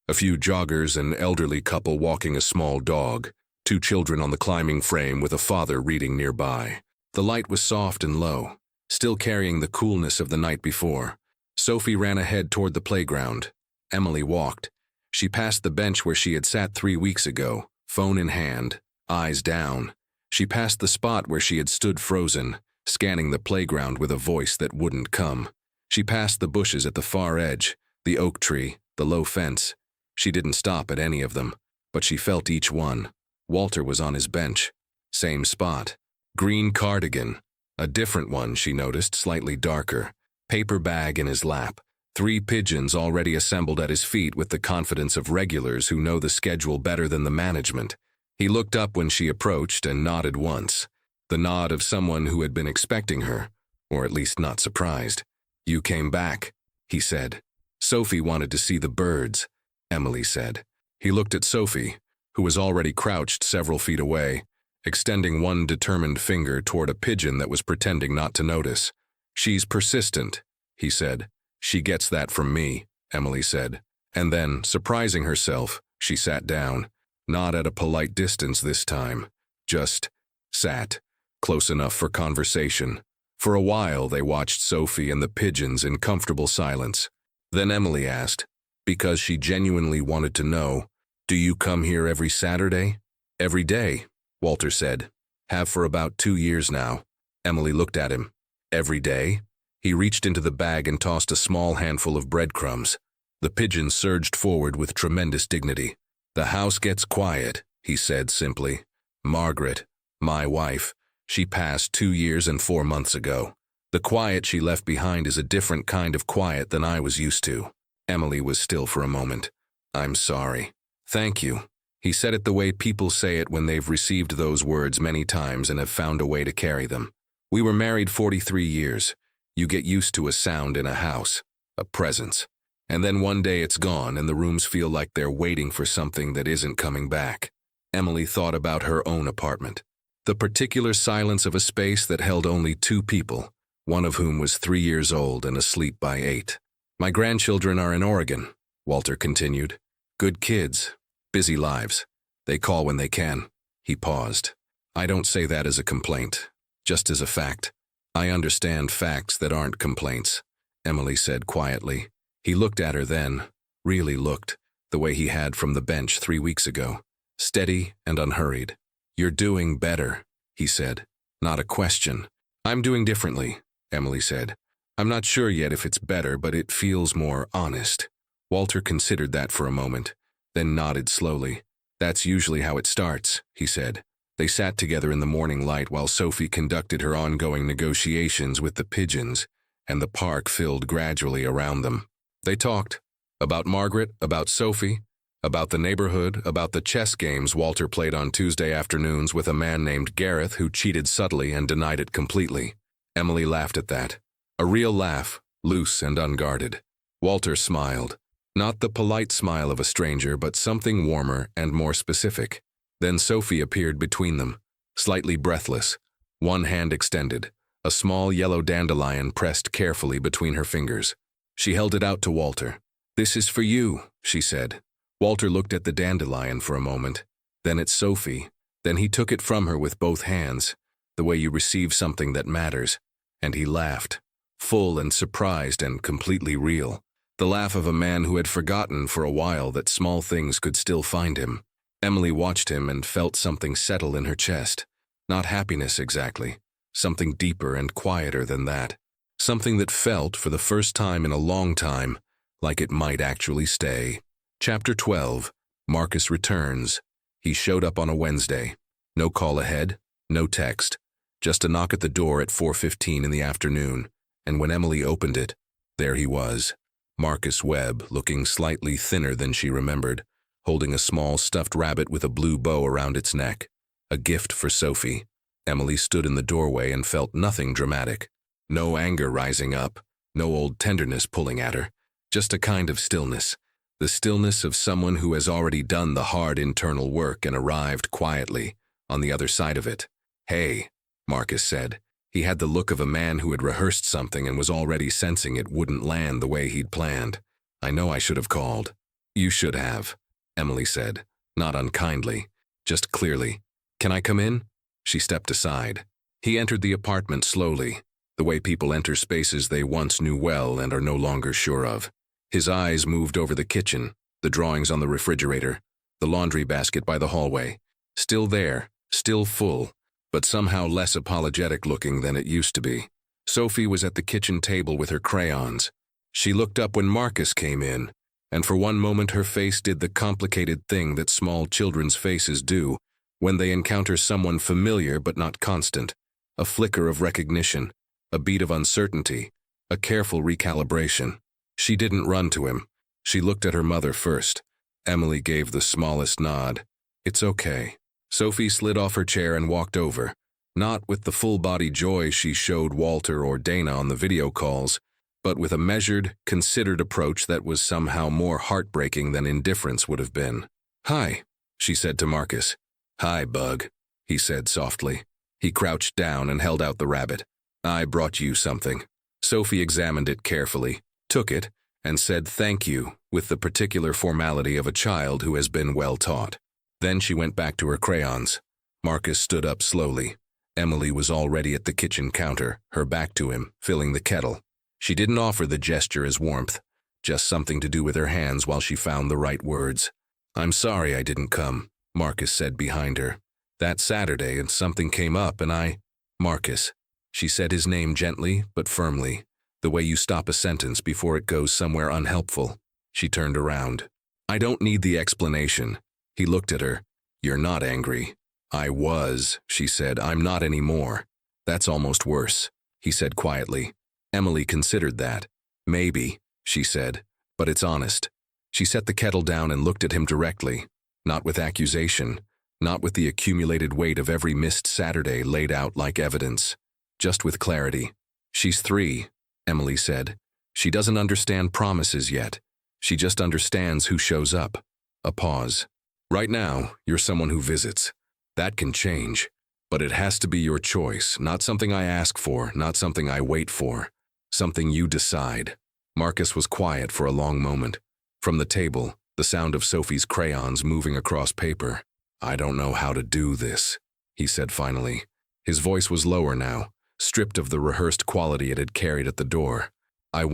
A few joggers, an elderly couple walking a small dog, 2 children on the climbing frame with a father reading nearby. The light was soft and low, still carrying the coolness of the night before. Sophie ran ahead toward the playground. Emily walked. She passed the bench where she had sat 3 weeks ago, phone in hand, eyes down. She passed the spot where she had stood frozen, scanning the playground with a voice that wouldn't come. She passed the bushes at the far edge, the oak tree, the low fence. She didn't stop at any of them, but she felt each one. Walter was on his bench. Same spot. Green cardigan. A different one, she noticed, slightly darker. Paper bag in his lap. 3 pigeons already assembled at his feet with the confidence of regulars who know the schedule better than the management. He looked up when she approached and nodded once. The nod of someone who had been expecting her, or at least not surprised. "You came back," he said. "Sophie wanted to see the birds," Emily said. He looked at Sophie, who was already crouched several feet away, extending one determined finger toward a pigeon that was pretending not to notice. "She's persistent," he said. "She gets that from me," Emily said. And then, surprising herself, she sat down, not at a polite distance this time, just sat, close enough for conversation. For a while they watched Sophie and the pigeons in comfortable silence. Then Emily asked, because she genuinely wanted to know, "Do you come here every Saturday?" "Every day," Walter said. "Have for about 2 years now." Emily looked at him. "Every day?" He reached into the bag and tossed a small handful of breadcrumbs. The pigeon surged forward with tremendous dignity. "The house gets quiet," he said simply. "Margaret, my wife, she passed 2 years and 4 months ago. The quiet she left behind is a different kind of quiet than I was used to." Emily was still for a moment. "I'm sorry." "Thank you." He said it the way people say it when they've received those words many times and have found a way to carry them. "We were married 43 years. You get used to a sound in a house, a presence. And then one day it's gone and the rooms feel like they're waiting for something that isn't coming back." Emily thought about her own apartment. The particular silence of a space that held only 2 people, one of whom was 3 years old and asleep by 8. "My grandchildren are in Oregon," Walter continued. "Good kids, busy lives. They call when they can." He paused. "I don't say that as a complaint, just as a fact. I understand facts that aren't complaints," Emily said quietly. He looked at her then, really looked, the way he had from the bench 3 weeks ago, steady and unhurried. "You're doing better," he said. "Not a question." "I'm doing differently," Emily said. "I'm not sure yet if it's better, but it feels more honest." Walter considered that for a moment, then nodded slowly. "That's usually how it starts," he said. They sat together in the morning light while Sophie conducted her ongoing negotiations with the pigeons, and the park filled gradually around them. They talked about Margaret, about Sophie, about the neighborhood, about the chess games Walter played on Tuesday afternoons with a man named Gareth who cheated subtly and denied it completely. Emily laughed at that. A real laugh, loose and unguarded. Walter smiled. Not the polite smile of a stranger, but something warmer and more specific. Then Sophie appeared between them, slightly breathless, one hand extended, a small yellow dandelion pressed carefully between her fingers. She held it out to Walter. "This is for you," she said. Walter looked at the dandelion for a moment, then at Sophie, then he took it from her with both hands, the way you receive something that matters, and he laughed, full and surprised and completely real. The laugh of a man who had forgotten for a while that small things could still find him. Emily watched him and felt something settle in her chest. Not happiness exactly, something deeper and quieter than that. Something that felt, for the first time in a long time, like it might actually stay. Chapter 12. Marcus returns. He showed up on a Wednesday. No call ahead, no text. Just a knock at the door at 4:15 in the afternoon, and when Emily opened it, there he was. Marcus Webb, looking slightly thinner than she remembered, holding a small stuffed rabbit with a blue bow around its neck. A gift for Sophie. Emily stood in the doorway and felt nothing dramatic. No anger rising up, no old tenderness pulling at her, just a kind of stillness. The stillness of someone who has already done the hard internal work and arrived quietly on the other side of it. "Hey," Marcus said. He had the look of a man who had rehearsed something and was already sensing it wouldn't land the way he'd planned. "I know I should have called." "You should have," Emily said, not unkindly, just clearly. "Can I come in?" She stepped aside. He entered the apartment slowly, the way people enter spaces they once knew well and are no longer sure of. His eyes moved over the kitchen, the drawings on the refrigerator, the laundry basket by the hallway. Still there, still full, but somehow less apologetic looking than it used to be. Sophie was at the kitchen table with her crayons. She looked up when Marcus came in, and for one moment her face did the complicated thing that small children's faces do when they encounter someone familiar but not constant. A flicker of recognition, a beat of uncertainty, a careful recalibration. She didn't run to him. She looked at her mother first. Emily gave the smallest nod. "It's okay." Sophie slid off her chair and walked over, not with the full-body joy she showed Walter or Dana on the video calls, but with a measured, considered approach that was somehow more heartbreaking than indifference would have been. "Hi," she said to Marcus. "Hi, Bug," he said softly. He crouched down and held out the rabbit. "I brought you something." Sophie examined it carefully, took it, and said thank you with the particular formality of a child who has been well taught. Then she went back to her crayons. Marcus stood up slowly. Emily was already at the kitchen counter, her back to him, filling the kettle. She didn't offer the gesture as warmth, just something to do with her hands while she found the right words. "I'm sorry I didn't come," Marcus said behind her. "That Saturday and something came up and Marcus." She said his name gently but firmly, the way you stop a sentence before it goes somewhere unhelpful. She turned around. "I don't need the explanation." He looked at her. "You're not angry." "I was," she said. "I'm not anymore." "That's almost worse," he said quietly. Emily considered that. "Maybe," she said, "but it's honest." She set the kettle down and looked at him directly, not with accusation, not with the accumulated weight of every missed Saturday laid out like evidence, just with clarity. "She's 3, Emily said. "She doesn't understand promises yet. She just understands who shows up." A pause. "Right now, you're someone who visits. That can change, but it has to be your choice, not something I ask for, not something I wait for. Something you decide." Marcus was quiet for a long moment. From the table, the sound of Sophie's crayons moving across paper. "I don't know how to do this," he said finally. His voice was lower now, stripped of the rehearsed quality it had carried at the door. I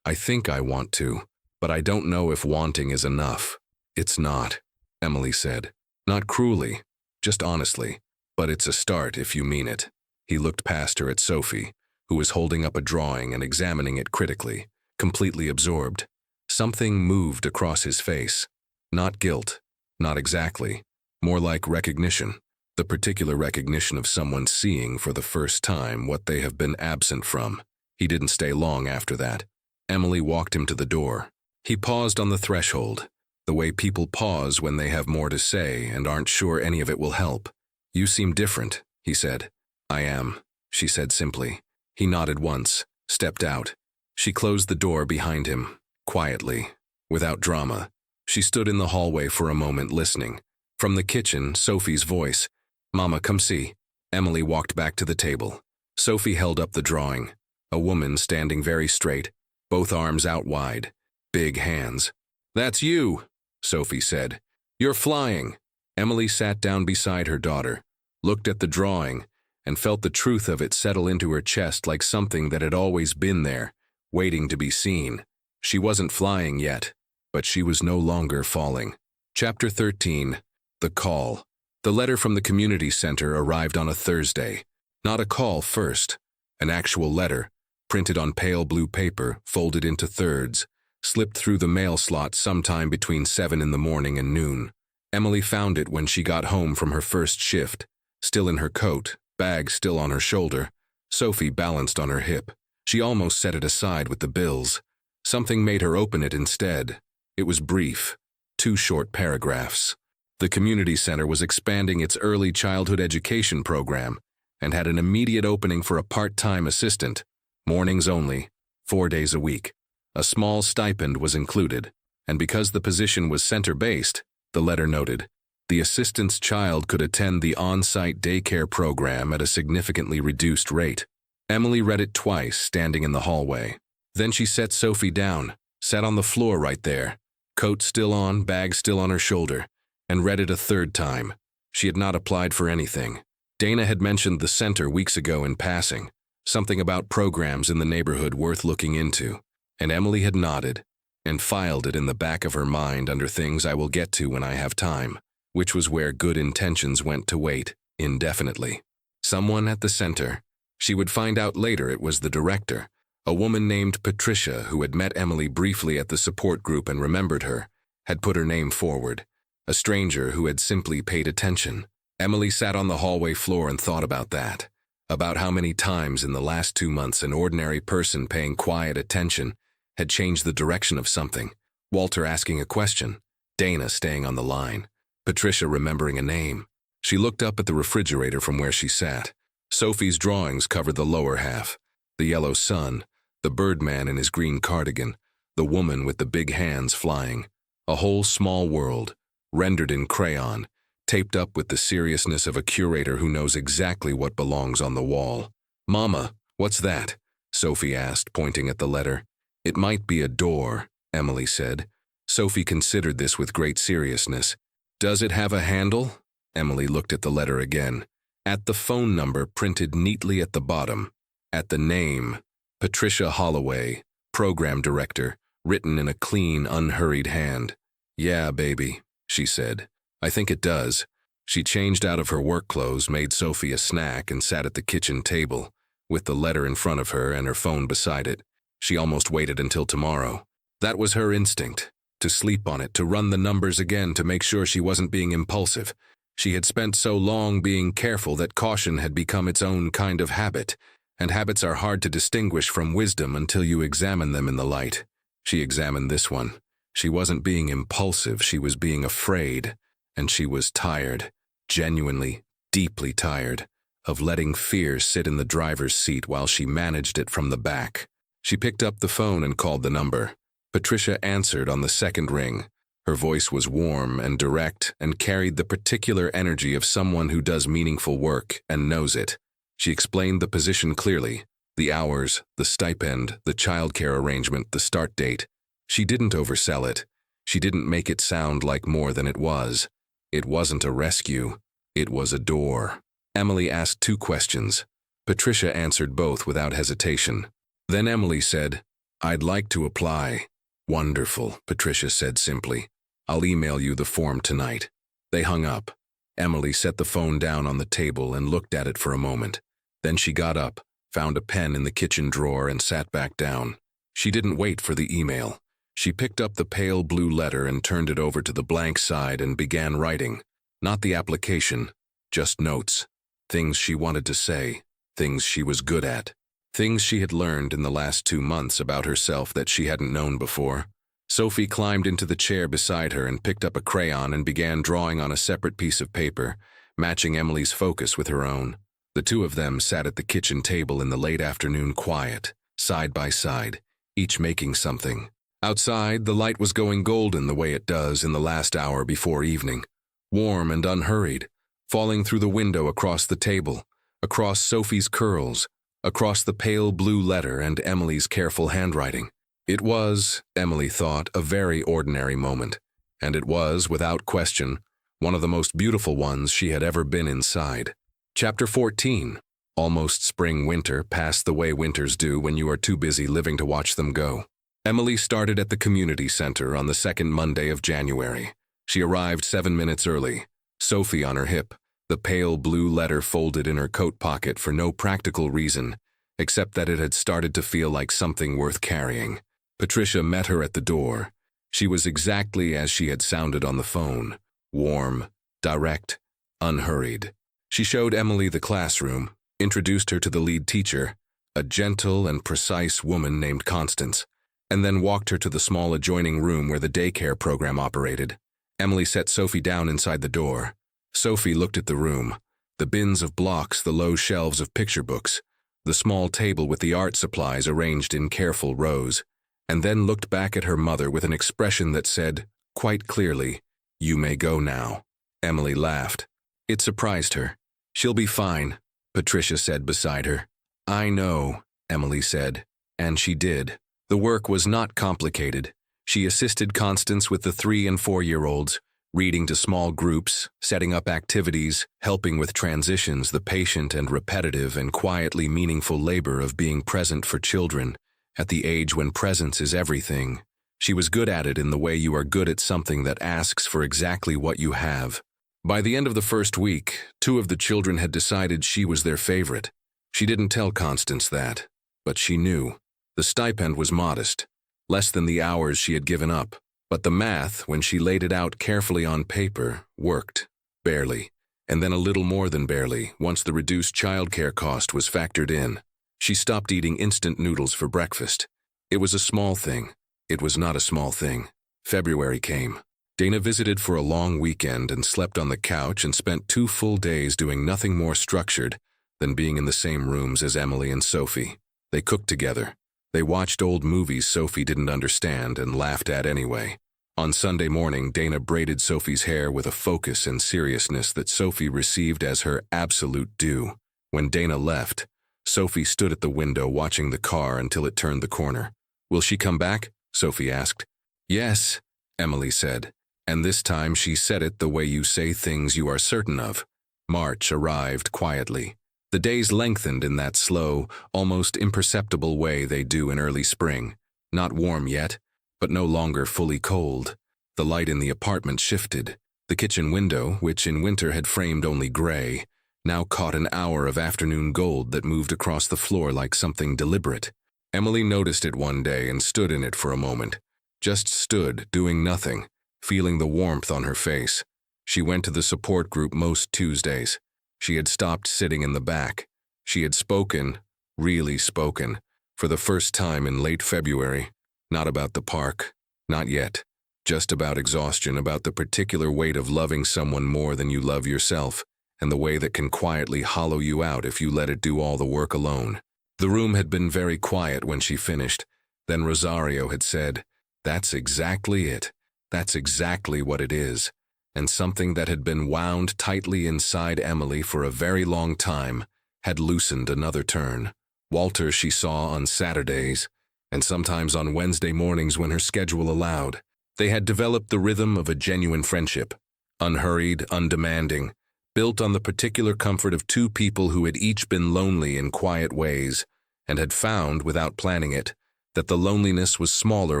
think I want to, but I don't know if wanting is enough." "It's not," Emily said. "Not cruelly, just honestly. But it's a start if you mean it." He looked past her at Sophie, who was holding up a drawing and examining it critically, completely absorbed. Something moved across his face. Not guilt, not exactly, more like recognition. The particular recognition of someone seeing for the first time what they have been absent from. He didn't stay long after that. Emily walked him to the door. He paused on the threshold, the way people pause when they have more to say and aren't sure any of it will help. "You seem different," he said. "I am," she said simply. He nodded once, stepped out. She closed the door behind him, quietly, without drama. She stood in the hallway for a moment listening. From the kitchen, Sophie's voice. "Mama, come see." Emily walked back to the table. Sophie held up the drawing. A woman standing very straight, both arms out wide, big hands. "That's you," Sophie said. "You're flying." Emily sat down beside her daughter, looked at the drawing, and felt the truth of it settle into her chest like something that had always been there, waiting to be seen. She wasn't flying yet, but she was no longer falling. Chapter 13. The Call. The letter from the community center arrived on a Thursday. Not a call first. An actual letter, printed on pale blue paper, folded into thirds, slipped through the mail slot sometime between 7 in the morning and noon. Emily found it when she got home from her first shift, still in her coat, bag still on her shoulder, Sophie balanced on her hip. She almost set it aside with the bills. Something made her open it instead. It was brief, 2 short paragraphs. The community center was expanding its early childhood education program and had an immediate opening for a part-time assistant, mornings only, 4 days a week. A small stipend was included, and because the position was center-based, the letter noted, the assistant's child could attend the on-site daycare program at a significantly reduced rate. Emily read it twice, standing in the hallway. Then she set Sophie down, sat on the floor right there, coat still on, bag still on her shoulder, and read it a third time. She had not applied for anything. Dana had mentioned the center weeks ago in passing, something about programs in the neighborhood worth looking into, and Emily had nodded and filed it in the back of her mind under things I will get to when I have time, which was where good intentions went to wait indefinitely. Someone at the center. She would find out later it was the director, a woman named Patricia who had met Emily briefly at the support group and remembered her, had put her name forward. A stranger who had simply paid attention. Emily sat on the hallway floor and thought about that, about how many times in the last 2 months an ordinary person paying quiet attention had changed the direction of something. Walter asking a question, Dana staying on the line, Patricia remembering a name. She looked up at the refrigerator from where she sat. Sophie's drawings covered the lower half, the yellow sun, the birdman in his green cardigan, the woman with the big hands flying. A whole small world, rendered in crayon, taped up with the seriousness of a curator who knows exactly what belongs on the wall. "Mama, what's that?" Sophie asked, pointing at the letter. "It might be a door," Emily said. Sophie considered this with great seriousness. "Does it have a handle?" Emily looked at the letter again. At the phone number printed neatly at the bottom. At the name, Patricia Holloway, Program Director, written in a clean, unhurried hand. "Yeah, baby," she said. "I think it does." She changed out of her work clothes, made Sophie a snack, and sat at the kitchen table, with the letter in front of her and her phone beside it. She almost waited until tomorrow. That was her instinct, to sleep on it, to run the numbers again, to make sure she wasn't being impulsive. She had spent so long being careful that caution had become its own kind of habit, and habits are hard to distinguish from wisdom until you examine them in the light. She examined this one. She wasn't being impulsive, she was being afraid, and she was tired, genuinely, deeply tired, of letting fear sit in the driver's seat while she managed it from the back. She picked up the phone and called the number. Patricia answered on the second ring. Her voice was warm and direct and carried the particular energy of someone who does meaningful work and knows it. She explained the position clearly, the hours, the stipend, the childcare arrangement, the start date. She didn't oversell it. She didn't make it sound like more than it was. It wasn't a rescue. It was a door. Emily asked 2 questions. Patricia answered both without hesitation. Then Emily said, "I'd like to apply." "Wonderful," Patricia said simply. "I'll email you the form tonight." They hung up. Emily set the phone down on the table and looked at it for a moment. Then she got up, found a pen in the kitchen drawer, and sat back down. She didn't wait for the email. She picked up the pale blue letter and turned it over to the blank side and began writing. Not the application, just notes. Things she wanted to say, things she was good at. Things she had learned in the last 2 months about herself that she hadn't known before. Sophie climbed into the chair beside her and picked up a crayon and began drawing on a separate piece of paper, matching Emily's focus with her own. The 2 of them sat at the kitchen table in the late afternoon quiet, side by side, each making something. Outside, the light was going golden the way it does in the last hour before evening, warm and unhurried, falling through the window across the table, across Sophie's curls, across the pale blue letter and Emily's careful handwriting. It was, Emily thought, a very ordinary moment, and it was, without question, one of the most beautiful ones she had ever been inside. Chapter 14. Almost spring-winter passed the way winters do when you are too busy living to watch them go. Emily started at the community center on the second Monday of January. She arrived 7 minutes early, Sophie on her hip, the pale blue letter folded in her coat pocket for no practical reason, except that it had started to feel like something worth carrying. Patricia met her at the door. She was exactly as she had sounded on the phone, warm, direct, unhurried. She showed Emily the classroom, introduced her to the lead teacher, a gentle and precise woman named Constance, and then walked her to the small adjoining room where the daycare program operated. Emily set Sophie down inside the door. Sophie looked at the room, the bins of blocks, the low shelves of picture books, the small table with the art supplies arranged in careful rows, and then looked back at her mother with an expression that said, quite clearly, "You may go now." Emily laughed. It surprised her. "She'll be fine," Patricia said beside her. "I know," Emily said, and she did. The work was not complicated. She assisted Constance with the 3- and 4-year-olds, reading to small groups, setting up activities, helping with transitions, the patient and repetitive and quietly meaningful labor of being present for children, at the age when presence is everything. She was good at it in the way you are good at something that asks for exactly what you have. By the end of the first week, 2 of the children had decided she was their favorite. She didn't tell Constance that, but she knew. The stipend was modest, less than the hours she had given up. But the math, when she laid it out carefully on paper, worked. Barely. And then a little more than barely, once the reduced childcare cost was factored in. She stopped eating instant noodles for breakfast. It was a small thing. It was not a small thing. February came. Dana visited for a long weekend and slept on the couch and spent 2 full days doing nothing more structured than being in the same rooms as Emily and Sophie. They cooked together. They watched old movies Sophie didn't understand and laughed at anyway. On Sunday morning, Dana braided Sophie's hair with a focus and seriousness that Sophie received as her absolute due. When Dana left, Sophie stood at the window watching the car until it turned the corner. "Will she come back?" Sophie asked. "Yes," Emily said. And this time she said it the way you say things you are certain of. March arrived quietly. The days lengthened in that slow, almost imperceptible way they do in early spring. Not warm yet, but no longer fully cold. The light in the apartment shifted. The kitchen window, which in winter had framed only gray, now caught an hour of afternoon gold that moved across the floor like something deliberate. Emily noticed it one day and stood in it for a moment. Just stood, doing nothing, feeling the warmth on her face. She went to the support group most Tuesdays. She had stopped sitting in the back. She had spoken, really spoken, for the first time in late February. Not about the park, not yet. Just about exhaustion, about the particular weight of loving someone more than you love yourself, and the way that can quietly hollow you out if you let it do all the work alone. The room had been very quiet when she finished. Then Rosario had said, "That's exactly it. That's exactly what it is." And something that had been wound tightly inside Emily for a very long time had loosened another turn. Walter she saw on Saturdays, and sometimes on Wednesday mornings when her schedule allowed. They had developed the rhythm of a genuine friendship, unhurried, undemanding, built on the particular comfort of 2 people who had each been lonely in quiet ways, and had found, without planning it, that the loneliness was smaller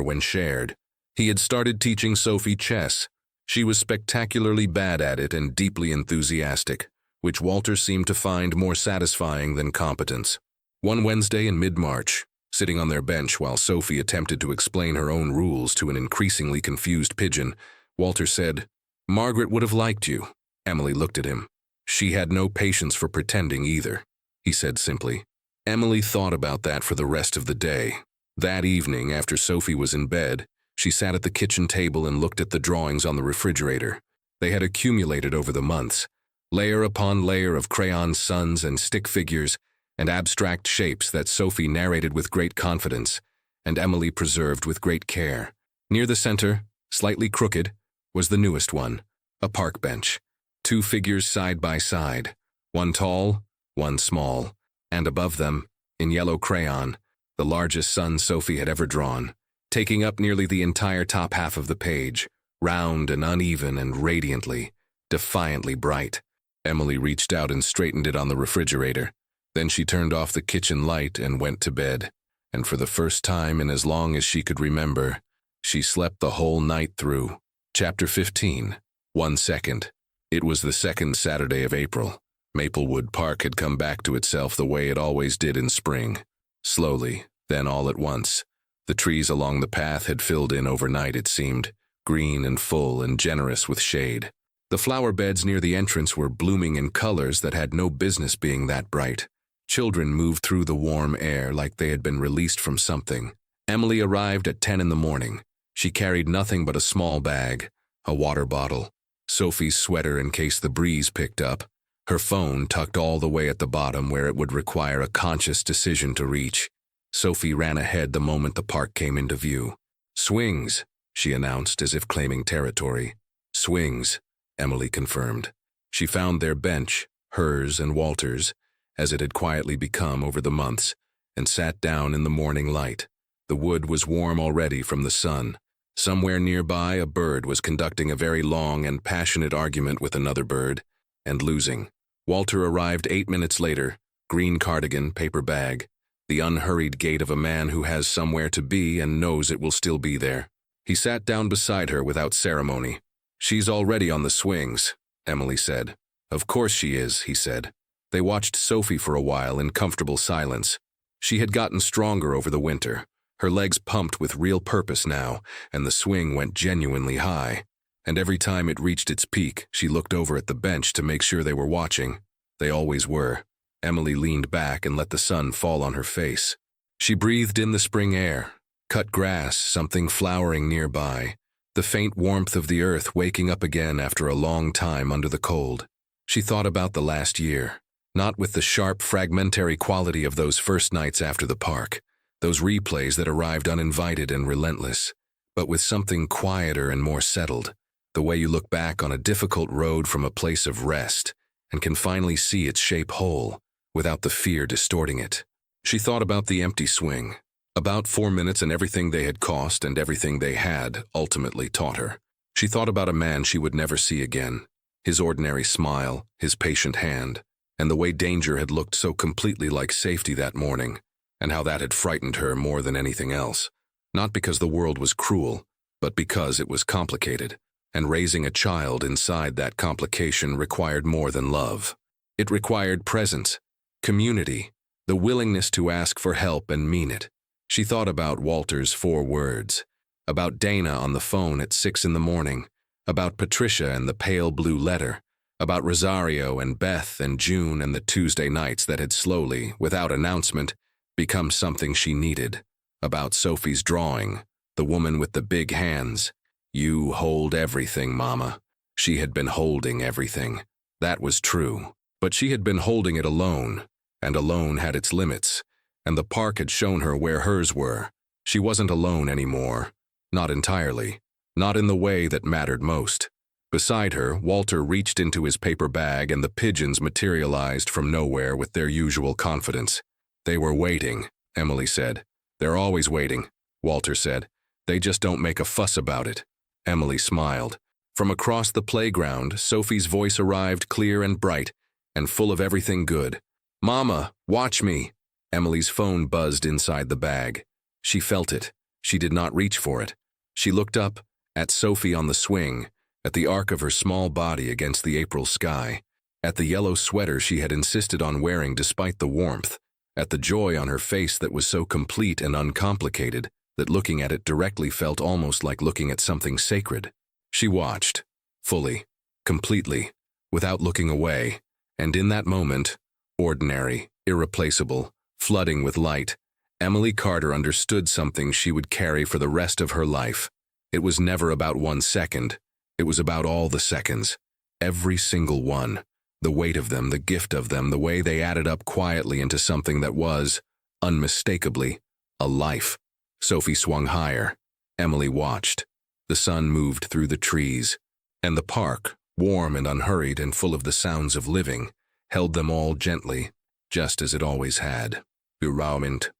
when shared. He had started teaching Sophie chess. She was spectacularly bad at it and deeply enthusiastic, which Walter seemed to find more satisfying than competence. One Wednesday in mid-March, sitting on their bench while Sophie attempted to explain her own rules to an increasingly confused pigeon, Walter said, "Margaret would have liked you." Emily looked at him. She had no patience for pretending either, he said simply. Emily thought about that for the rest of the day. That evening, after Sophie was in bed, she sat at the kitchen table and looked at the drawings on the refrigerator. They had accumulated over the months, layer upon layer of crayon suns and stick figures and abstract shapes that Sophie narrated with great confidence and Emily preserved with great care. Near the center, slightly crooked, was the newest one, a park bench. 2 figures side by side, one tall, one small, and above them, in yellow crayon, the largest sun Sophie had ever drawn, taking up nearly the entire top half of the page, round and uneven and radiantly, defiantly bright. Emily reached out and straightened it on the refrigerator. Then she turned off the kitchen light and went to bed. And for the first time in as long as she could remember, she slept the whole night through. Chapter 15. 1 second. It was the second Saturday of April. Maplewood Park had come back to itself the way it always did in spring. Slowly, then all at once. The trees along the path had filled in overnight, it seemed, green and full and generous with shade. The flower beds near the entrance were blooming in colors that had no business being that bright. Children moved through the warm air like they had been released from something. Emily arrived at 10 in the morning. She carried nothing but a small bag, a water bottle, Sophie's sweater in case the breeze picked up, her phone tucked all the way at the bottom where it would require a conscious decision to reach. Sophie ran ahead the moment the park came into view. "Swings," she announced as if claiming territory. "Swings," Emily confirmed. She found their bench, hers and Walter's, as it had quietly become over the months, and sat down in the morning light. The wood was warm already from the sun. Somewhere nearby, a bird was conducting a very long and passionate argument with another bird, and losing. Walter arrived 8 minutes later, green cardigan, paper bag, the unhurried gait of a man who has somewhere to be and knows it will still be there. He sat down beside her without ceremony. "She's already on the swings," Emily said. "Of course she is," he said. They watched Sophie for a while in comfortable silence. She had gotten stronger over the winter. Her legs pumped with real purpose now, and the swing went genuinely high. And every time it reached its peak, she looked over at the bench to make sure they were watching. They always were. Emily leaned back and let the sun fall on her face. She breathed in the spring air, cut grass, something flowering nearby, the faint warmth of the earth waking up again after a long time under the cold. She thought about the last year, not with the sharp, fragmentary quality of those first nights after the park, those replays that arrived uninvited and relentless, but with something quieter and more settled, the way you look back on a difficult road from a place of rest and can finally see its shape whole, without the fear distorting it. She thought about the empty swing, about 4 minutes and everything they had cost and everything they had ultimately taught her. She thought about a man she would never see again, his ordinary smile, his patient hand, and the way danger had looked so completely like safety that morning, and how that had frightened her more than anything else. Not because the world was cruel, but because it was complicated, and raising a child inside that complication required more than love. It required presence, community, the willingness to ask for help and mean it. She thought about Walter's 4 words, about Dana on the phone at 6 in the morning, about Patricia and the pale blue letter, about Rosario and Beth and June and the Tuesday nights that had slowly, without announcement, become something she needed, about Sophie's drawing, the woman with the big hands. "You hold everything, Mama." She had been holding everything. That was true. But she had been holding it alone, and alone had its limits, and the park had shown her where hers were. She wasn't alone anymore. Not entirely. Not in the way that mattered most. Beside her, Walter reached into his paper bag and the pigeons materialized from nowhere with their usual confidence. "They were waiting," Emily said. "They're always waiting," Walter said. "They just don't make a fuss about it." Emily smiled. From across the playground, Sophie's voice arrived clear and bright, and full of everything good. "Mama, watch me." Emily's phone buzzed inside the bag. She felt it. She did not reach for it. She looked up, at Sophie on the swing, at the arc of her small body against the April sky, at the yellow sweater she had insisted on wearing despite the warmth, at the joy on her face that was so complete and uncomplicated that looking at it directly felt almost like looking at something sacred. She watched, fully, completely, without looking away, and in that moment, ordinary, irreplaceable, flooding with light, Emily Carter understood something she would carry for the rest of her life. It was never about 1 second. It was about all the seconds. Every single one. The weight of them, the gift of them, the way they added up quietly into something that was, unmistakably, a life. Sophie swung higher. Emily watched. The sun moved through the trees, and the park, warm and unhurried and full of the sounds of living, held them all gently, just as it always had. Uraument.